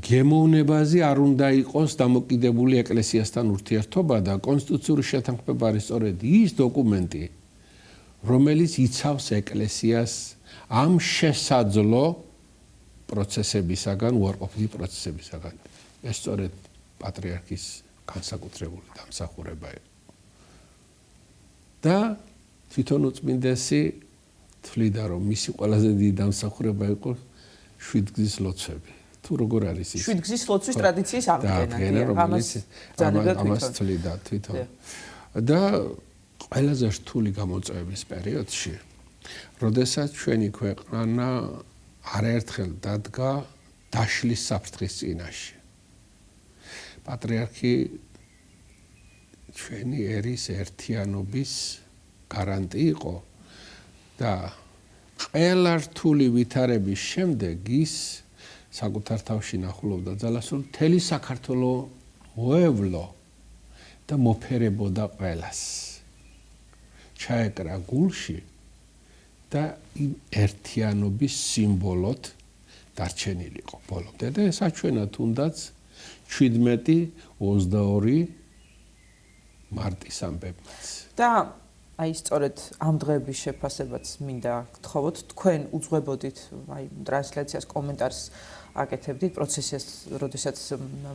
გემოვნებაზე არ უნდა იყოს დამოკიდებული ეკლესიასთან ურთიერთობა და კონსტიტუციური შეთანხმება არის სწორედ ის დოკუმენტი რომელიც იცავს ეკლესიას ამ შესაძლო პროცესებისაგან უარყოფითი პროცესებისაგან ეს სწორედ პატრიარქის განსაკუთრებული დამსახურება იყო. და თვითონ უწმინდესი თვლიდა რომ მისი ყველაზე დიდი დამსახურება იყო შვიდგზის ლოცვები. თუ როგორ არის ის? შვიდგზის ლოცვის ტრადიციის აღდგენა. ამას თვლიდა თვითონ. და ყველაზე რთული გამოწვევების პერიოდში, როდესაც ჩვენი ქვეყანა არაერთხელ დადგა დაშლის საფრთხის წინაშე. პატრიარქი ჩვენი ერის ერთიანობის გარანტი იყო და ყველა რთული ვითარების შემდეგ ის საკუთარ თავში ნახულობდა ძალას, რომ მთელი საქართველო მოევლო და მოფერებოდა ყველას. ჩაეკრა გულში და იმ ერთიანობის სიმბოლოდ დარჩენილიყო ბოლომდე და ეს აჩვენა თუნდაც 17-22 მარტის ამბებმაც. და აი სწორედ ამ დღეების შეფასებაც მინდა გთხოვოთ, თქვენ უძღვებოდით აი ტრანსლაციას კომენტარს აკეთებდით პროცესის, როდესაც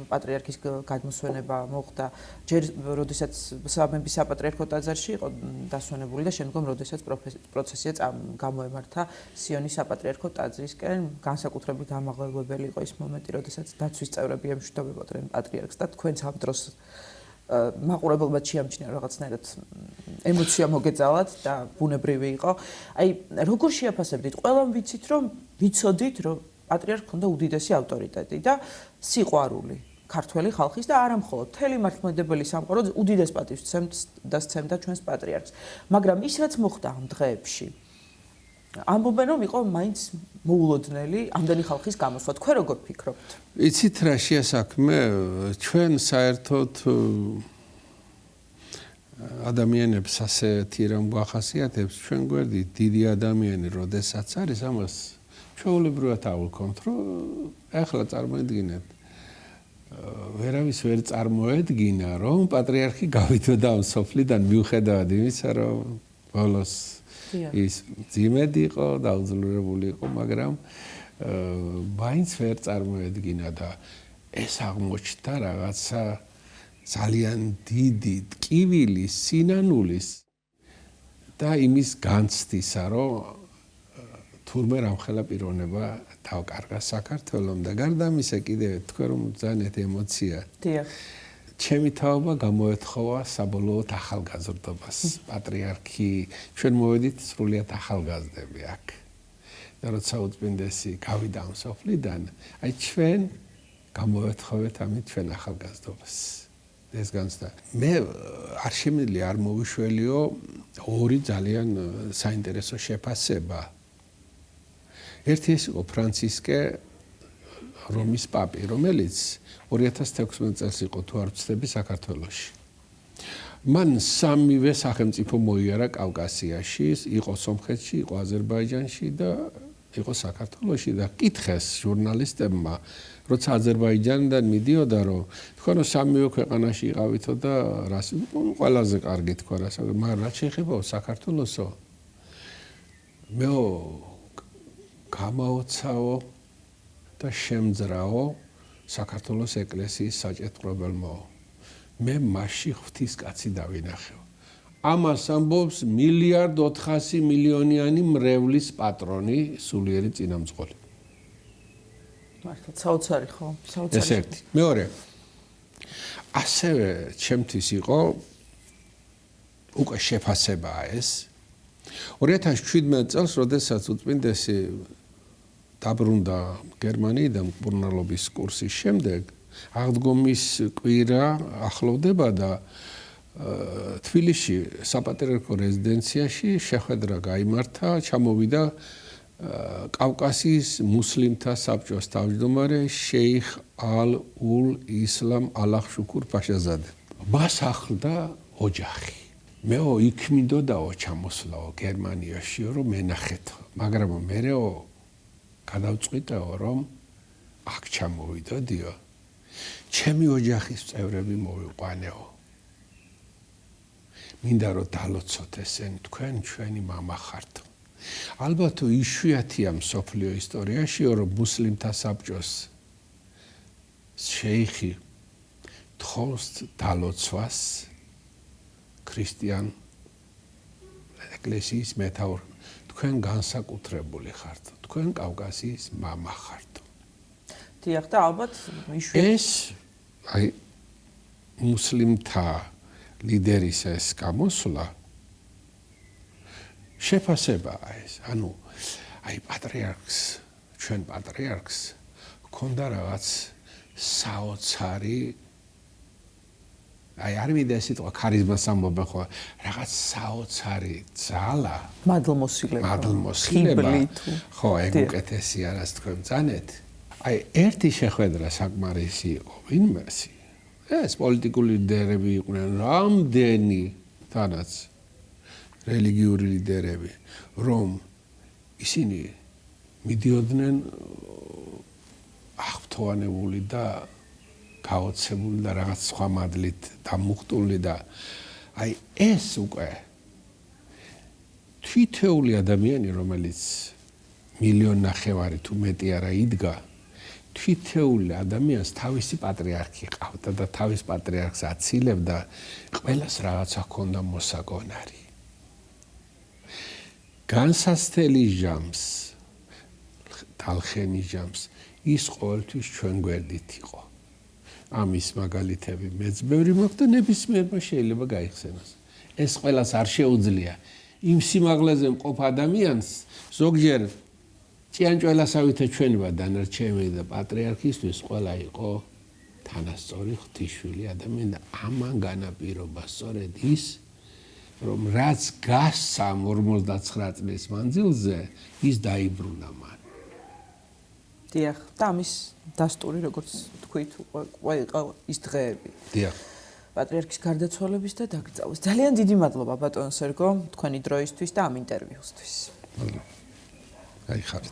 პატრიარქის გადმოსვენება მოხდა, ჯერ როდესაც სამების საპატრიარქო ტაძარში იყო დასვენებული და შემდგომ როდესაც პროცესია გამოემართა სიონის საპატრიარქო ტაძრისკენ, განსაკუთრებით ამაღელვებელი იყო ის მომენტი, როდესაც დაცვის წევრები ემშვიდობებოდნენ პატრიარქს და თქვენც ამ დროს მაყურებელმა შეამჩნია რაღაცნაირად ემოცია მოგეძალათ და ბუნებრივი იყო. აი როგორ შეაფასებდით? ყველამ ვიცით რომ ვიცოდით რომ პატრიარქს უნდა უდიდესი ავტორიტეტი და სიყვარული ქართველი ხალხის და არა მხოლოდ მთელი მართლმადიდებელი სამყარო უდიდეს პატივს სცემდა ჩვენს პატრიარქს. მაგრამ ის რაც მოხდა ამ დღეებში ამბობენ რომ იყო მაინც მოულოდნელი ამდენი ხალხის გამოსვლა. თქვენ როგორ ფიქრობთ? იცით რა შეასაქმე? ჩვენ საერთოდ ადამიანებს ასეთი რამ გვახასიათებს, ჩვენ გვერდით დიდი ადამიანი როდესაც არის, ამას ჩვეულებრივად ავუქონთ, რომ ახლა წარმოედგინეთ ვერავის ვერ წარმოედგინა, რომ პატრიარქი გავიდოდა ამ სოფლიდან მიუხედავად იმისა, რომ ბოლოს ის ძიმედ იყო, დაუძლურებული იყო, მაგრამ მაინც ვერ წარმოედგინა და ეს აღმოჩნდა რაღაცა ძალიან დიდი ტკივილის, სინანულის და იმის განცდისა, რომ თურმე რამხელა პიროვნება დავკარგა საქართველომ და გარდა ამისა კიდევ თქვენ რომ ძალიან ემოცია. დიახ. ჩემი თაობა გამოეთხოვა საბოლოოდ ახალგაზრდობას. პატრიარქი ჩვენ მოვედით სრულიად ახალგაზრდები აქ. და როცა უწმინდესი გავიდა ამ სოფლიდან, აი ჩვენ გამოეთხოვეთ ამით ჩვენ ახალგაზრდობას. ეს განცდა. მე არ შემიძლია არ მოვიშველიო ორი ძალიან საინტერესო შეფასება. ერთი ის იყო ფრანცისკე რომის პაპი, რომელიც 2016 წელს იყო თუ არ ვცდები საქართველოში. მან სამივე სახელმწიფო მოიარა კავკასიაში, იყო სომხეთში, იყო აზერბაიჯანში და იყო საქართველოში და კითხეს ჟურნალისტებმა, როცა აზერბაიჯანიდან მიდიოდა, რომ თქვენო სამივე ქვეყანაში იყავითო და რას ყველაზე კარგი თქვა რა, მაგრამ რა შეიძლება საქართველოსო? მეო გამაოცაო და შემძრაო საქართველოს ეკლესიის საჭეტრობელმო. მე მასში ღვთისკაცი დავინახეო. ამას ამბობს 1,400,000,000-იანი მრევლის პატრონი, სულიერი წინამძღოლი. მართლა საოცარი ხო? საოცარი. ეს ერთი. მეორე. ასევე ჩემთვის იყო უკვე შეფასებაა ეს. 2017 წელს, როდესაც უწმინდესი დაბრუნდა გერმანიიდან მკურნალობის კურსის შემდეგ, აღდგომის კვირა ახლოვდება და თბილისში საპატრიარქო რეზიდენციაში შეხვედრა გაიმართა, ჩამოვიდა კავკასიის მუსლიმთა საბჭოს თავმჯდომარე შეიხ ალ-ულ-ისლამ ალახშუქურ ფაშაზადე. მას ახლდა ოჯახი. მეო იქ მინდოდაო ჩამოსვლაო გერმანიაში, რომ მენახეთო, მაგრამ მერეო გადავწყვიტეო, რომ აქ ჩამოვიდოდიო, ჩემი ოჯახის წევრები მოვიყვანეო. მინდა რომ დალოცოთ ესენი, თქვენ ჩვენი მამა ხართო. ალბათ იშვიათია მსოფლიო ისტორიაში, რომ მუსლიმთა საბჭოს შეიხი თხოვს დალოცვას ქრისტიან ეკლესიის მეთაურ. თქვენ განსაკუთრებული ხართ, თქვენ კავკასიის მამა ხართ. დიახ და ალბათ იშვიათია. ეს აი მუსლიმთა ლიდერის ეს გამოსვლა შეფასებაა ეს. ანუ აი პატრიარქს, ჩვენ პატრიარქს ჰქონდა რაღაც საოცარი აი არ მიდე სიტყვა ქარიზმას ამბობენ ხო რაღაც საოცარი ძალა მადლმოსილება ხო ეგ უკეთესია რას თქვენ ბრძანეთ აი ერთი შეხვედრა საკმარისი იყო ვინმეს ეს პოლიტიკური ლიდერები იყვნენ რამდენი თანაც რელიგიური ლიდერები რომ ისინი მიდიოდნენ აღფრთოვანებული და გაოცებული და რაღაც სხვა მადლით დამუხტული და აი ეს უკვე თითოეული ადამიანი რომელიც 1.5 მილიონი თუ მეტი არა იდგა თითოეული ადამიანს თავისი პატრიარქი ყავდა და თავის პატრიარქს აცილებდა ყველას რაღაცა ჰქონდა მოსაგონარი განსასწრელი ჟამს თალხენი ჟამს ის ყოველთვის ჩვენ გვერდით იყო ამის მაგალითები მეც ბევრი მაქვს და ნებისმიერმა შეიძლება გაიხსენოს ეს ყველას არ შეუძლია იმ სიმაღლეზე მყოფ ადამიანს ზოგჯერ ჭიანჭველასავითე ჩვენება დანარჩენი და პატრიარქისთვის ყველა იყო თანასწორი ღვთისმშობელი ადამიანი და ამან განაპირობა სწორედ ის რომ რაც გასცა 59 წლის მანძილზე ის დაიბრუნა მან დიახ და ამის დასტური როგორც თქვით იყო ის დღეები დიახ პატრიარქის გარდაცვალების და დაკრძალვის ძალიან დიდი მადლობა ბატონ სერგო თქვენი დროისთვის და ამ ინტერვიუსთვის აი ხართ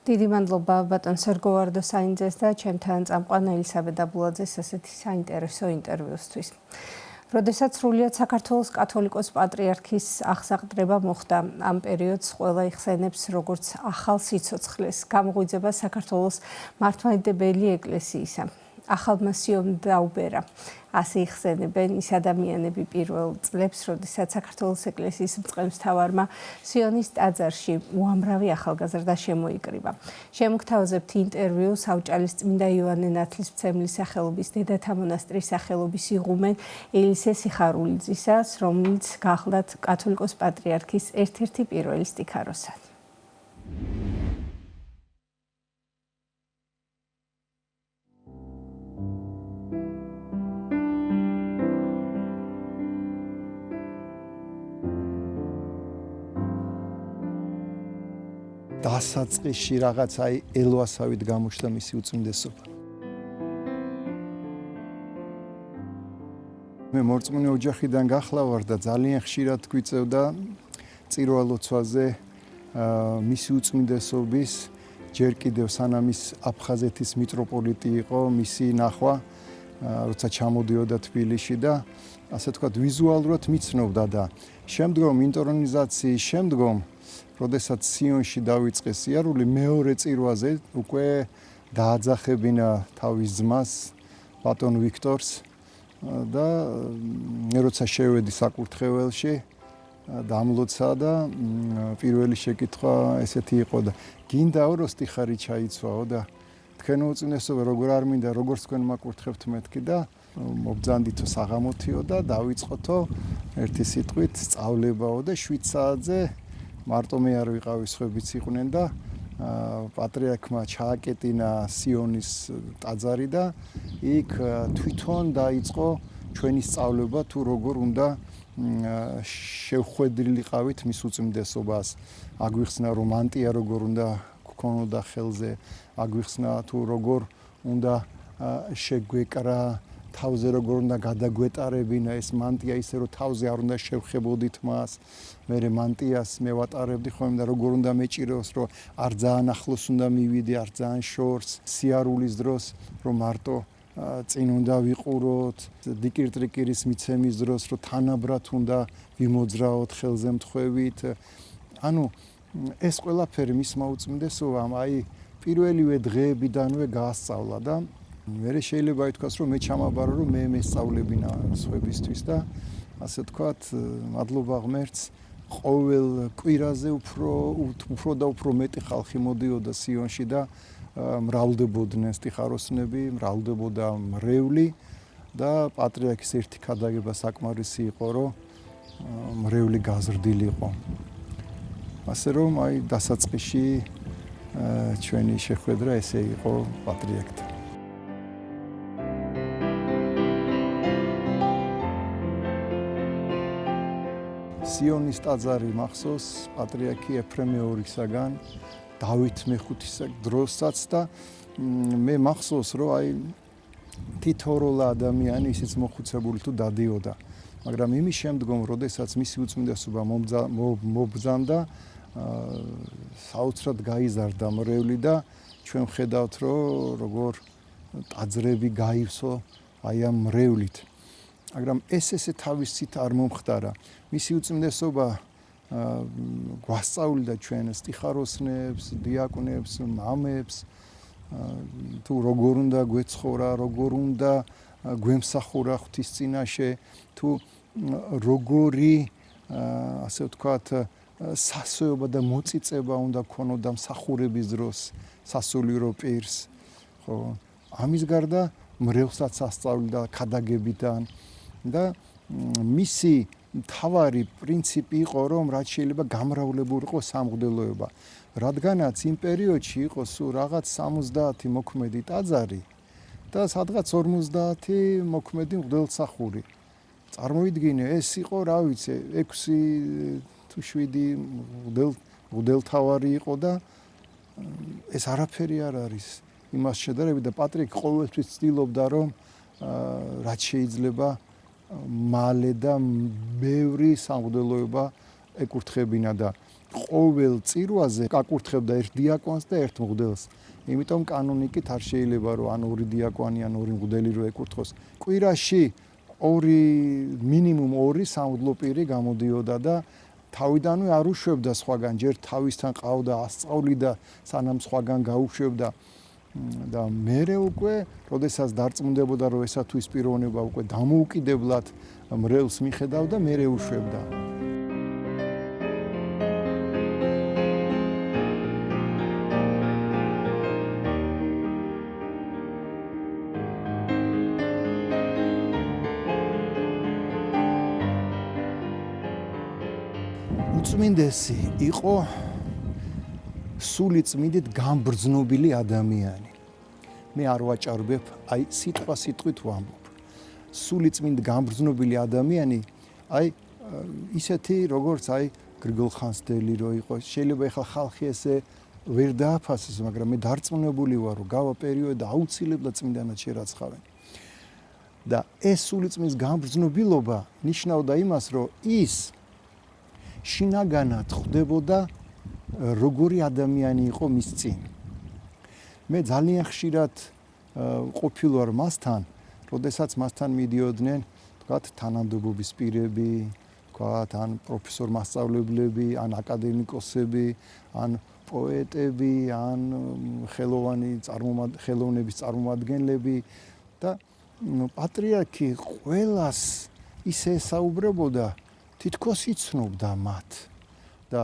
დიდი მადლობა ბატონ სერგო ვარდოსაინძეს და ჩემთან წამყვან ელისაბედ დაბულაძეს ასეთი საინტერესო ინტერვიუსთვის. როდესაც სრულიად საქართველოს კათოლიკოს პატრიარქის აღსაყდრება მოხდა, ამ პერიოდს ყველა იხსენებს როგორც ახალ სიცოცხლეს, გამოღვიძება საქართველოს მართლმადიდებელი ეკლესიისა. ახალმა სიონს დაუბერა. ასე იხსენებენ ის ადამიანები პირველ წლებს, როდესაც საქართველოს ეკლესიის მწყემსთავარმა სიონის ტაძარში უამრავი ახალგაზრდა შემოიკრიბა. შემოგთავაზებთ ინტერვიუ საუჭალის წმინდა იოანე ნათლისმცემლის სახელობის დედათა მონასტრის სახელობის იღუმენ ელისე სიხარულიძისას, რომელიც გახლდათ კათოლიკოს პატრიარქის ერთ-ერთი პირველი სტიქაროსანი. დასაწყისში რაღაც აი ელვასავით გამოჩნდა მისი უწმინდესობა. მე მორწმუნე ოჯახიდან გახლავარ და ძალიან ხშირად გვიწევდა წირვა-ლოცვაზე მისი უწმინდესობის ჯერ კიდევ სანამ ის აფხაზეთის მიტროპოლიტი იყო, მისი ნახვა, როცა ჩამოდიოდა თბილისში და ასე ვთქვათ ვიზუალურად მიცნობდა და შემდგომ ინტრონიზაციის შემდგომ როდესაც სიონში დავიწყე სიარული მეორე წირვაზე უკვე დააძახებინა თავის ძმას ბატონ ვიქტორს და მე როცა შევედი საკურთხეველში დამლოცა და პირველი შეკითხვა ესეთი იყო და გინდაო რომ სტიხარი ჩაიცვაო და თქვენ უწინესობა როგორ არ მინდა როგორც თქვენ მაკურთხებთ მეთქი და მობძანდითო საღამოთიო და დავიწყოთო ერთი სიტყვით სწავლებაო და 7 საათზე მარტო მე არ ვიყავი სხვებიც იყვნენ და პატრიარქმა ჩააკეტინა სიონის ტაძარი და იქ თვითონ დაიწყო ჩვენი სწავლება თუ როგორ უნდა შევხვედრილიყავით მის უწმინდესობას აგვიხსნა რომ მანტია როგორ უნდა გქონოდა ხელზე აგვიხსნა თუ როგორ უნდა შეგვეკრა თავზე როგორ უნდა გადაგვეტარებინა ეს მანტია ისე რომ თავზე არ უნდა შევხებოდით მას მე მანტიას მე ვატარებდი ხოლმე და როგორ უნდა მეჭიროს რომ არ ძალიან ახლოს უნდა მივიდე არ ძალიან შორს სიარულის დროს რომ მარტო წინ უნდა ვიყუროთ დიკირტრიკირის მიცემის დროს რომ თანაბრად უნდა ვიმოძრაოთ ხელზე მთხვევით ანუ ეს ყველაფერი მისმა უწმინდესობამ აი პირველივე დღეებიდანვე გაასწავლა და მე შეიძლება ითქვას რომ მე ჩამაბარო რომ მე მესწავლებინა სხვებისთვის და ასე ვთქვათ მადლობა ღმერთს ყოველ კვირაზე უფრო და უფრო მეტი ხალხი მოდიოდა სიონში და მრავლდებოდნენ სტიხაროსნები, მრავლდებოდა მრევლი და პატრიარქის ერთი ქადაგება საკმარისი იყო რომ მრევლი გაზრდილიყო. ასე რომ აი დასაწყისში ჩვენი შეხვედრა ესე იყო პატრიარქთან. სიონის ტაძარი მახსოვს პატრიარქი ეფრემ მეორისაგან დავით მეხუთის დროსაც და მე მახსოვს რომ აი თითოეული ადამიანი ისიც მოხუცებული თუ დადიოდა მაგრამ იმის შემდგომ როდესაც მისი უწმინდესობა მობრძანდა საოცრად გაიზარდა მრევლი და ჩვენ ხედავთ რომ როგორ ტაძრები გაივსო აი ამ მრევლით მაგრამ ესე თავისით არ მომხდარა მისი უწმინდესობა გვასწავლიდა ჩვენ სტიხაროსნებს, დიაკვნებს, მამებს თუ როგორ უნდა გვეცხოვრა, როგორ უნდა გვემსახურა ღვთის წინაშე, თუ როგორი ასე ვთქვათ სასოება და მოწიწება უნდა ქონოდა მსახურების დროს სასულიერო პირს, ხო? ამის გარდა მრევლსაც ასწავლიდა ქადაგებიდან და მისი თავარი პრინციპი იყო რომ რაც შეიძლება გამრავლებულიყო იყო სამღვდელოება რადგანაც იმ პერიოდში იყო სულ რაღაც 70 მოქმედი ტაძარი და სადღაც 50 მოქმედი მღვდელმსახური წარმოვიდგინე ეს იყო რა ვიცი 6 თუ 7 მღვდელთავარი იყო და ეს არაფერი არ არის იმას შედარებით და პატრიარქი ყოველთვის ცდილობდა რომ რაც შეიძლება მალე და ბევრი სამღვდელოება ეკურთხებინა და ყოველ წირვაზე აკურთხებდა ერთ დიაკონს და ერთ მღვდელს. იმიტომ კანონიკით არ შეიძლება რომ ან ორი დიაკონი ან ორი მღვდელი რო ეკურთხოს. კვირაში მინიმუმ 2 სამღვდლო პირი გამოდიოდა და თავიდანვე არ უშვებდა სხვაგან, ჯერ თავისთან ყავდა ასწავლიდა, სანამ სხვაგან გაუშვებდა. და მერე უკვე, როდესაც დარწმუნდებოდა, რომ ესა თუ ის პიროვნება უკვე დამოუკიდებლად მრევლს მიხედავდა, მერე უშვებდა. უწმინდესი იყო სული წმინდით გამბრძნობილი ადამიანი. მე არ ვაჭარბებ, აი სიტყვა სიტყვით ვამბობ. სული წმინდით გამბრძნობილი ადამიანი, აი ისეთი როგორც აი გრიგოლ ხანძთელი რო იყო. შეიძლება ეხლა ხალხი ესე ვერ დააფასოს, მაგრამ მე დარწმუნებული ვარ, რომ გავა პერიოდი აუცილებლად წმინდანად შერაცხავენ. და ეს სული წმინდის გამბრძნობილობა ნიშნავდა იმას, რომ ის შინაგანად ხვდებოდა როგორი ადამიანი იყო მის წინ. მე ძალიან ხშირად ყოფილვარ მასთან, როდესაც მასთან მიდიოდნენ, თქვათ, თანამდებობის პირები, თქვათ, ან პროფესორ მასწავლებლები, ან აკადემიკოსები, ან პოეტები, ან ხელოვნების წარმომადგენლები და პატრიარქი ყველას ისე ესაუბრებოდა, თითქოს იცნობდა მათ და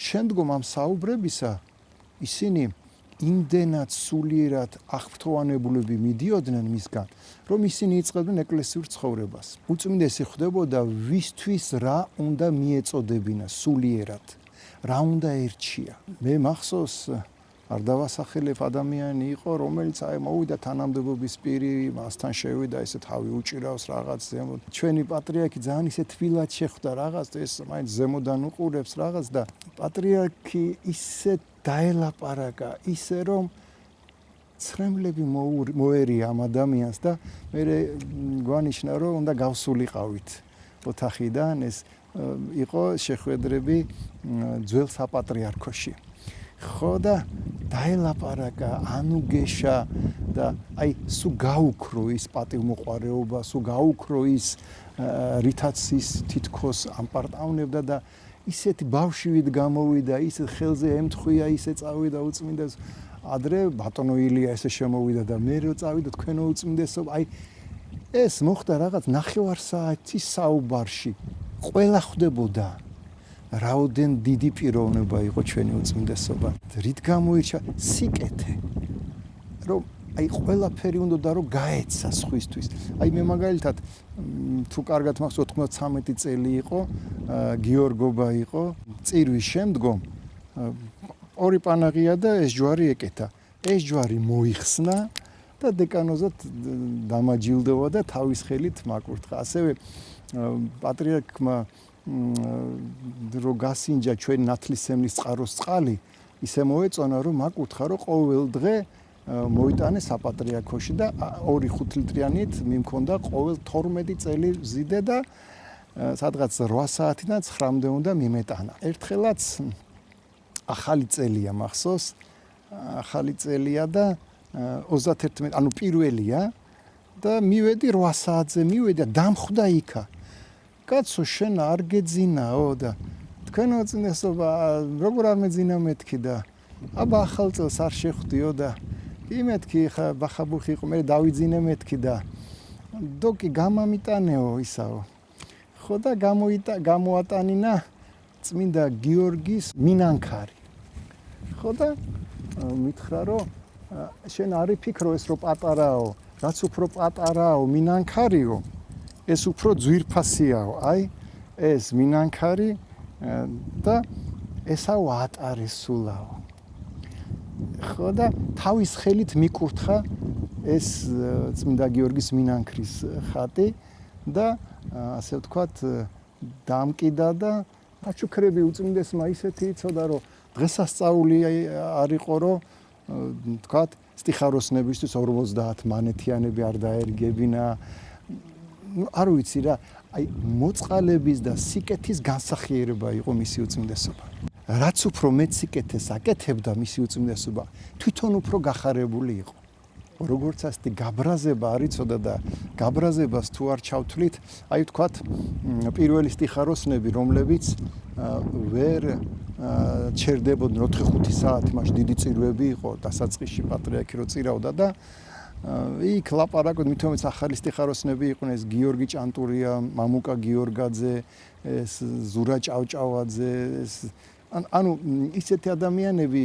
შემდგომ ამ საუბრებისა ისინი იმდენად სულიერად აღფრთოვანებულები მიდიოდნენ მისგან, რომ ისინი იწყებდნენ ეკლესიურ ცხოვრებას. უწმინდესი ხდებოდა ვისთვის რა უნდა მიეწოდებინა სულიერად, რა უნდა ერჩია. მე მახსოვს არ დავასახელებ ადამიანი იყო, რომელიც აი მოვიდა თანამდებობის პირი, მასთან შევიდა, ესე თავი უჭირავს რაღაც ზემოთ. ჩვენი პატრიარქი ძალიან ისე თბილად შეხვდა რაღაც, ეს მაინც ზემოდან უყურებს რაღაც და პატრიარქი ისე დაელაპარაკა, ისე რომ ცრემლები მოერია ამ ადამიანს და მე გვანიშნა რომ უნდა გავსულიყავით ოთახიდან, ეს იყო შეხვედრები ძველ საპატრიარქოში. ხო და დაელაპარაკა, ანუგეშა და აი სუ გაუქრო ის პატივმოყვარეობა, სუ გაუქრო ის რითაც ის თითქოს ამპარტავნებდა და ისეთი ბავშვივით გამოვიდა, ისე ხელზე ემთხვია, ისე წავიდა უწმინდეს. ადრე ბატონო ილია ესე შემოვიდა და მე რო წავიდა თქვენო უწმინდესო, აი ეს მოხდა რაღაც 9 საათის საუბარში. ყველა ხვდებოდა რაოდენ დიდი პიროვნება იყო ჩვენი უწმინდესობა. რით გამოირჩა სიკეთე. რომ აი ყველაფერი უნდა რომ გაეცა სხვისთვის. აი მე მაგალითად თუ კარგად მახსოვს 93 წელი იყო, გიორგობა იყო, წირვის შემდგომ ორი პანაღია და ეს ჯვარი ეკეთა. ეს ჯვარი მოიხსნა და დეკანოზად დამაჯილდოვა და თავის ხელით მაკურთხა. ასევე პატრიარქმა რო გასინჯა ჩვენ ნათლისმცემლის წყაროს წყალი, ისე მოეწონა რომ მაკურთხა რომ ყოველ დღე მოიტანე საპატრიარქოში და 2-5 ლიტრიანით მიმქონდა ყოველ 12 წელი ვზიდე და სადღაც 8 საათიდან 9-მდე უნდა მიმეტანა. ერთხელაც ახალი წელია მახსოვს, ახალი წელია და 31 ანუ პირველია და მივედი 8 საათზე მივედი და დამხვდა იქა. კაცო შენ არ გეძინაო და თქვენო წინესობა როგორ არ მეძინა მეთქი და აბა ახალ წელს არ შეხვდიო და კი მეთქი ხა ბახაბუხი იყო მე დავიძინე მეთქი და დოკი გამამიტანეო ისაო. ხო და გამოატანინა წმინდა გიორგის მინანქარი. ხო და მითხრა რომ შენ არ იფიქრო ეს რო პატარაო, რაც უფრო პატარაო მინანქარიო, ეს უფრო ძვირფასიაო. აი ეს მინანქარი და ესაო ატარესულაო. ხო და თავის ხელით მიკურთხა ეს წმინდა გიორგის მინანქრის ხატი და ასე ვთქვათ დამკიდა და აჩუქრები უწმინდესმა ისეთი იცოდა რომ დღესასწაული არ იყო რომ ვთქვათ სტიხაროსნებისთვის 50 მანეთიანები არ დაერგებინა. არ ვიცი რა, აი მოწყალების და სიკეთის განსახიერება იყო მისი უწმინდესობა. რაც უფრო მეტ სიკეთეს აკეთებდა მისი უწმინდესობა, თვითონ უფრო გახარებული იყო. როგორც ასეთი გაბრაზება არ იცოდა და გაბრაზებას თუ არ ჩავთვლით, აი ვთქვათ პირველი სტიხაროსნები, რომლებიც ვერ ჩერდებოდნენ 4-5 საათი, მაშინ დიდი წირვები იყო, დასაწყისში პატრიარქი რო წირავდა და იქ ლაპარაკობდნენ, მithomets ახალი სტიხაროსნები იყვნენ, ეს გიორგი ჭანტურია, მამუკა გიორგაძე, ეს ზურა ჭავჭავაძე, ეს ანუ ისეთი ადამიანები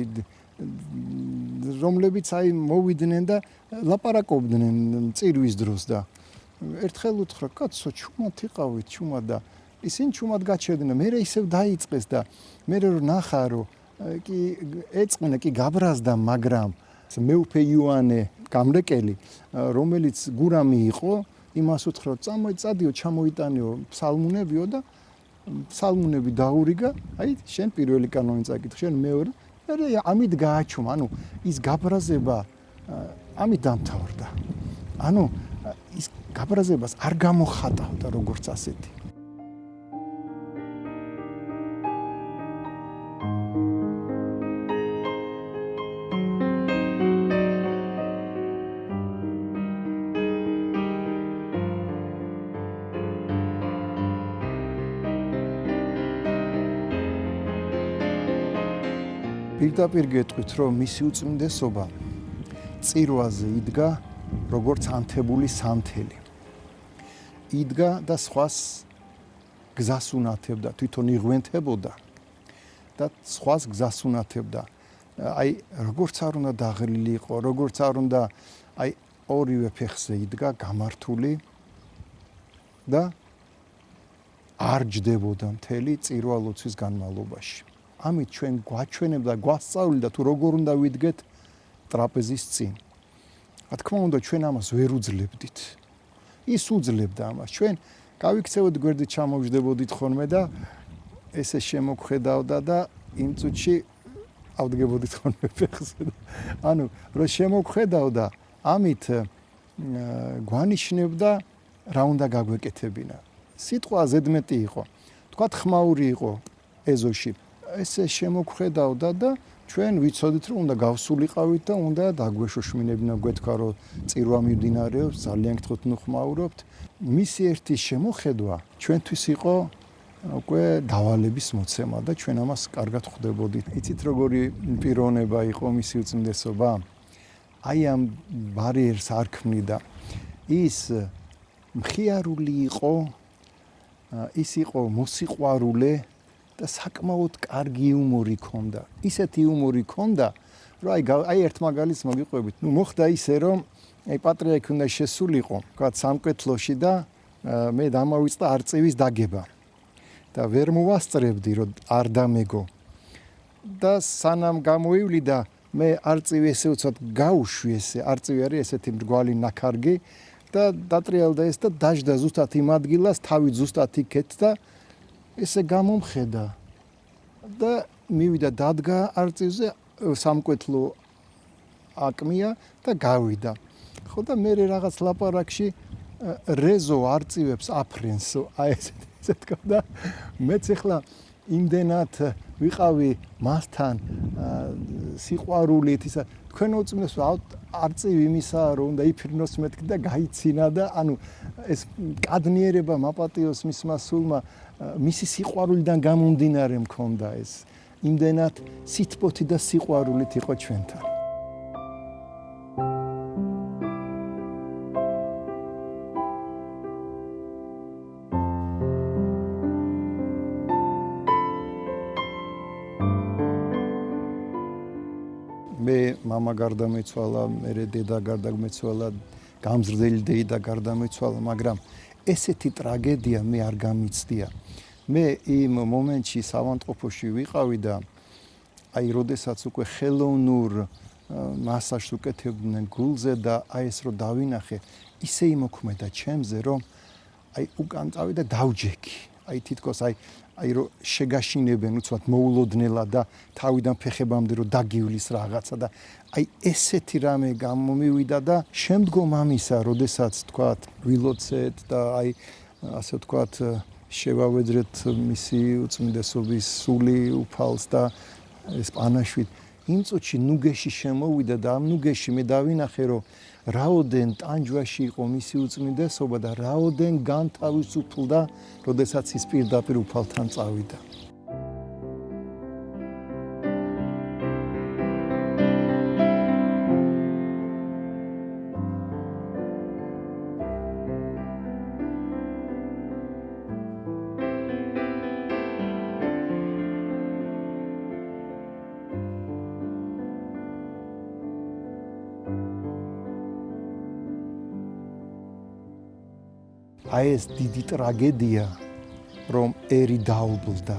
რომლებიც აი მოვიდნენ და ლაპარაკობდნენ წირვის დროს და ერთხელ უთხრა კაცო ჩუმად იყავით ჩუმად და ისინი ჩუმად გაჩერდნენ მე ისევ დაიწყეს და მე რო ნახა რომ კი ეწყინა კი გაბრაზდა მაგრამ მეუფე იოანე გამრეკელი რომელიც გურამი იყო იმას უთხრა წამოიწადიო ჩამოიტანეო ფსალმუნებიო და ფსალმუნები დაურიგა აი შენ პირველი კანონი წაკითხე შენ მეორე და ამით გააჩუმა ანუ ის გაბრაზება ამით დამთავრდა ანუ ის გაბრაზებას არ გამოხატავდა როგორც ასეთი პირდაპირ გეტყვით რომ მისი უწმინდესობა წირვაზე იდგა როგორც ანთებული სანთელი იდგა და სხვას გზას უნათებდა თვითონ იღვენთებოდა და სხვას გზას უნათებდა აი როგორც არ უნდა დაღლილი იყო როგორც არ უნდა აი ორივე ფეხზე იდგა გამართული და არ ჯდებოდა მთელი წირვა-ლოცვის განმავლობაში ამით ჩვენ გვაჩვენებდა გვასწავლიდა თუ როგორ უნდა ვიდგეთ ტრაპეზის წინ. რა თქმა უნდა ჩვენ ამას ვერ უძლებდით. ის უძლებდა ამას. ჩვენ გავიქცევოთ გვერდით ჩამოვждებოდით ხოლმე და ესე შემოგხედავდა და იმ წუთში ავდგებოდით ხოლმე ფეხზე. ანუ რო შემოგხედავდა ამით გვანიშნებდა რა უნდა გაგვეკეთებინა. სიტყვა ზედმეტი იყო. თქვათ ხმაური იყო ეზოში. ესე შემოგხედავდა და ჩვენ ვიცოდით რომ უნდა გავსულიყავით და უნდა დაგვეშოშმინებინა გვეთქვა რომ წირვა მიმდინარეობს ძალიან გთხოვთ ნუ ხმაურობთ მისი ერთი შემოხედვა ჩვენთვის იყო უკვე დავალების მოცემა და ჩვენ ამას კარგად ხვდებოდით იცით როგორი პიროვნება იყო მისი უწმინდესობა აი ამ ბარიერს არ ქმნიდა ის მხიარული იყო ის იყო მოსიყვარულე და საკმაოდ კარგი იუმორი ჰქონდა. ისეთი იუმორი ჰქონდა, რომ აი ერთ მაგალითს მოგიყვებით. ნუ მოხდა ისე რომ აი პატრიარქი უნდა შესულიყო, თქვა სამკვეთლოში და მე დამავიწყდა არწივის დაგება. და ვერ მოვასწრებდი რომ არ დამეგო. და სანამ გამოივლიდა მე არწივი ესე უცბად გაუშვი ესე არწივი არის ესეთი მრგვალი ნაქარგი და დატრიალდა ეს და დაждდა ზუსტად იმ ადგილას თავი ზუსტად იქეთ და ესე გამომხედა და მივიდა დადგა არწივზე სამკვეთლო აკმია და გავიდა. ხო და მე რაღაც ლაპარაკში რეზო არწივებს აფრენს აი ესე თქვა და მეც ახლა იმდენად ვიყავი მასთან სიყვარულით ისა თქვენ უწმენს არწივი იმისაა რომ უნდა იფრინოს მეთქი და გაიცინა და ანუ ეს კადნიერება მაპატიოს მისმა სულმა მისი სიყვარულიდან გამომდინარე მქონდა ეს იმდენად სითბოთი და სიყვარულით იყო ჩვენთან. მე мама გარდამეცვალა, მე დედა გარდამეცვალა, გამზრდელი დედა გარდამეცვალა, მაგრამ ესეთი ტრაგედია მე არ გამიცდია. მე იმ მომენტში სამანტყოფოში ვიყავი და აი როდესაც უკვე ხელოვნურ მასაჟს უკეთებდნენ გულზე და აი ეს რო დავინახე, ისე იმოქმედა ჩემზე, რომ აი უკან წავიდა და დავჯექი. აი თითქოს აი რო შეგაშინებენ უცბად მოულოდნელა და თავიდან ფეხებამდე რო დაგივლის რაღაცა და აი ესეთი რამე გამომივიდა და შემდგომ ამისა, როდესაც თქვათ ვილოცეთ და აი ასე თქვათ შევავედრეთ მისი უწმინდესობის სული უფალს და ეს პანაშვით იმ წუთში ნუგეში შემოვიდა და ამ ნუგეში მე დავინახე რომ რაოდენ ტანჯვაში იყო მისი უწმინდესობა და რაოდენ განთავისუფლდა, როდესაც ის პირდაპირ უფალთან წავიდა. აი ეს დიდი ტრაგედია, რომ ერი დაუბრუნდა.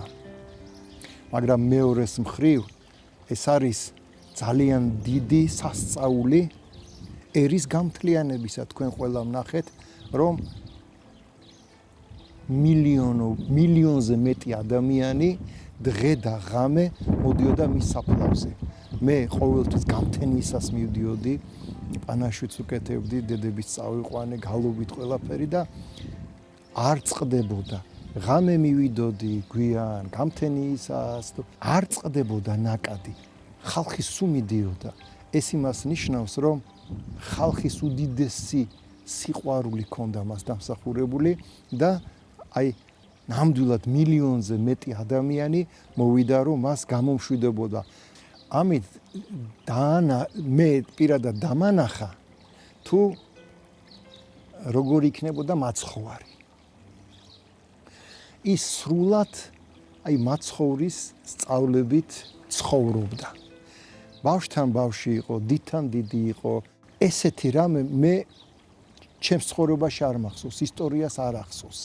მაგრამ მეორეს მხრივ ეს არის ძალიან დიდი სასწაული ერის გამთლიანებისა. თქვენ ყველა ვნახეთ, რომ მილიონზე მეტი ადამიანი დღე და ღამე მოდიოდა მის საფლავზე. მე ყოველთვის გამთენიისას მივდიოდი, პანაშვიდს უკეთებდი, დედების წავიყვანე, გალობით ყველაფერი და არ წყდებოდა. ღამე მივიდოდი გვიან, გამთენიისას, არ წყდებოდა ნაკადი. ხალხი სულ მიდიოდა. ეს იმას ნიშნავს, რომ ხალხის უდიდესი სიყვარული ჰქონდა მას დამსახურებული და აი ნამდვილად მილიონზე მეტი ადამიანი მოვიდა, რომ მას გამომშვიდებოდა. ამით მე პირადად დამანახა თუ როგორ იქნებოდა მაცხოვარი. ის სრულად აი მაცხოვრის სწავლებით ცხოვრობდა. ბავშვთან ბავშვი იყო, დიდთან დიდი იყო. ესეთი რამე მე ჩემს ცხოვრებაში არ მახსოვს, ისტორიას არ ახსოვს.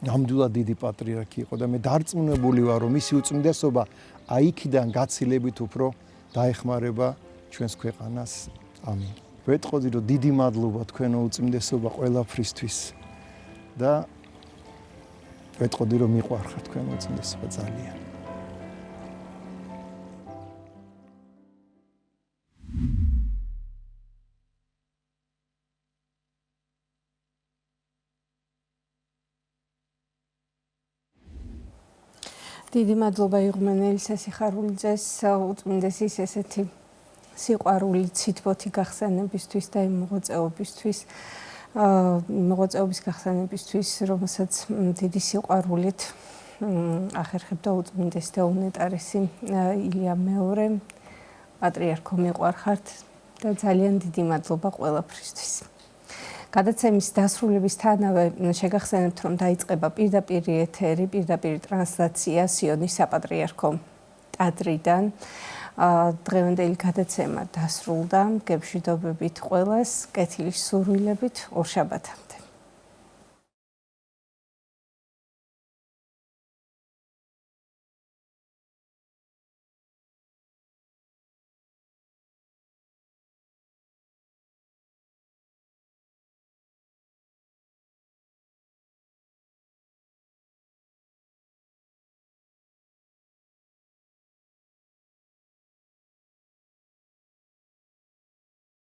ნამდვილად დიდი პატრიარქი იყო და მე დარწმუნებული ვარ, რომ მისი უწმინდესობა აი იქიდან გაცილებით უფრო დაეხმარება ჩვენს ქვეყანას. ამინ. ვეტყოდი, რომ დიდი მადლობა თქვენო უწმინდესობა ყველაფრისთვის და ვეტყოდი, რომ მიყვარხარ თქვენო უწმინდესობა ძალიან. დიდი მადლობა იღუმენელი სასიხარულიძეს უწმინდესის ესეთი სიყვარული ცითბოთი გახსენებისთვის და იმ მოღვაწეობისთვის მოღვაწეობის გახსენებისთვის, რომელსაც დიდი სიყვარულით ახერხებდა უწმინდესი და უნეტარესი ილია მეორე. პატრიარქო მიყვარხართ და ძალიან დიდი მადლობა ყველაფრისთვის. გადაცემის დასრულებისთანავე შეგახსენებთ, რომ დაიწყება პირდაპირ ეთერი, პირდაპირ ტრანსლაცია სიონის საპატრიარქო ტაძრიდან. დღევანდელი გადაცემა დასრულდა. გემშვიდობებით ყველას, კეთილი სურვილებით ორ შაბათამდე.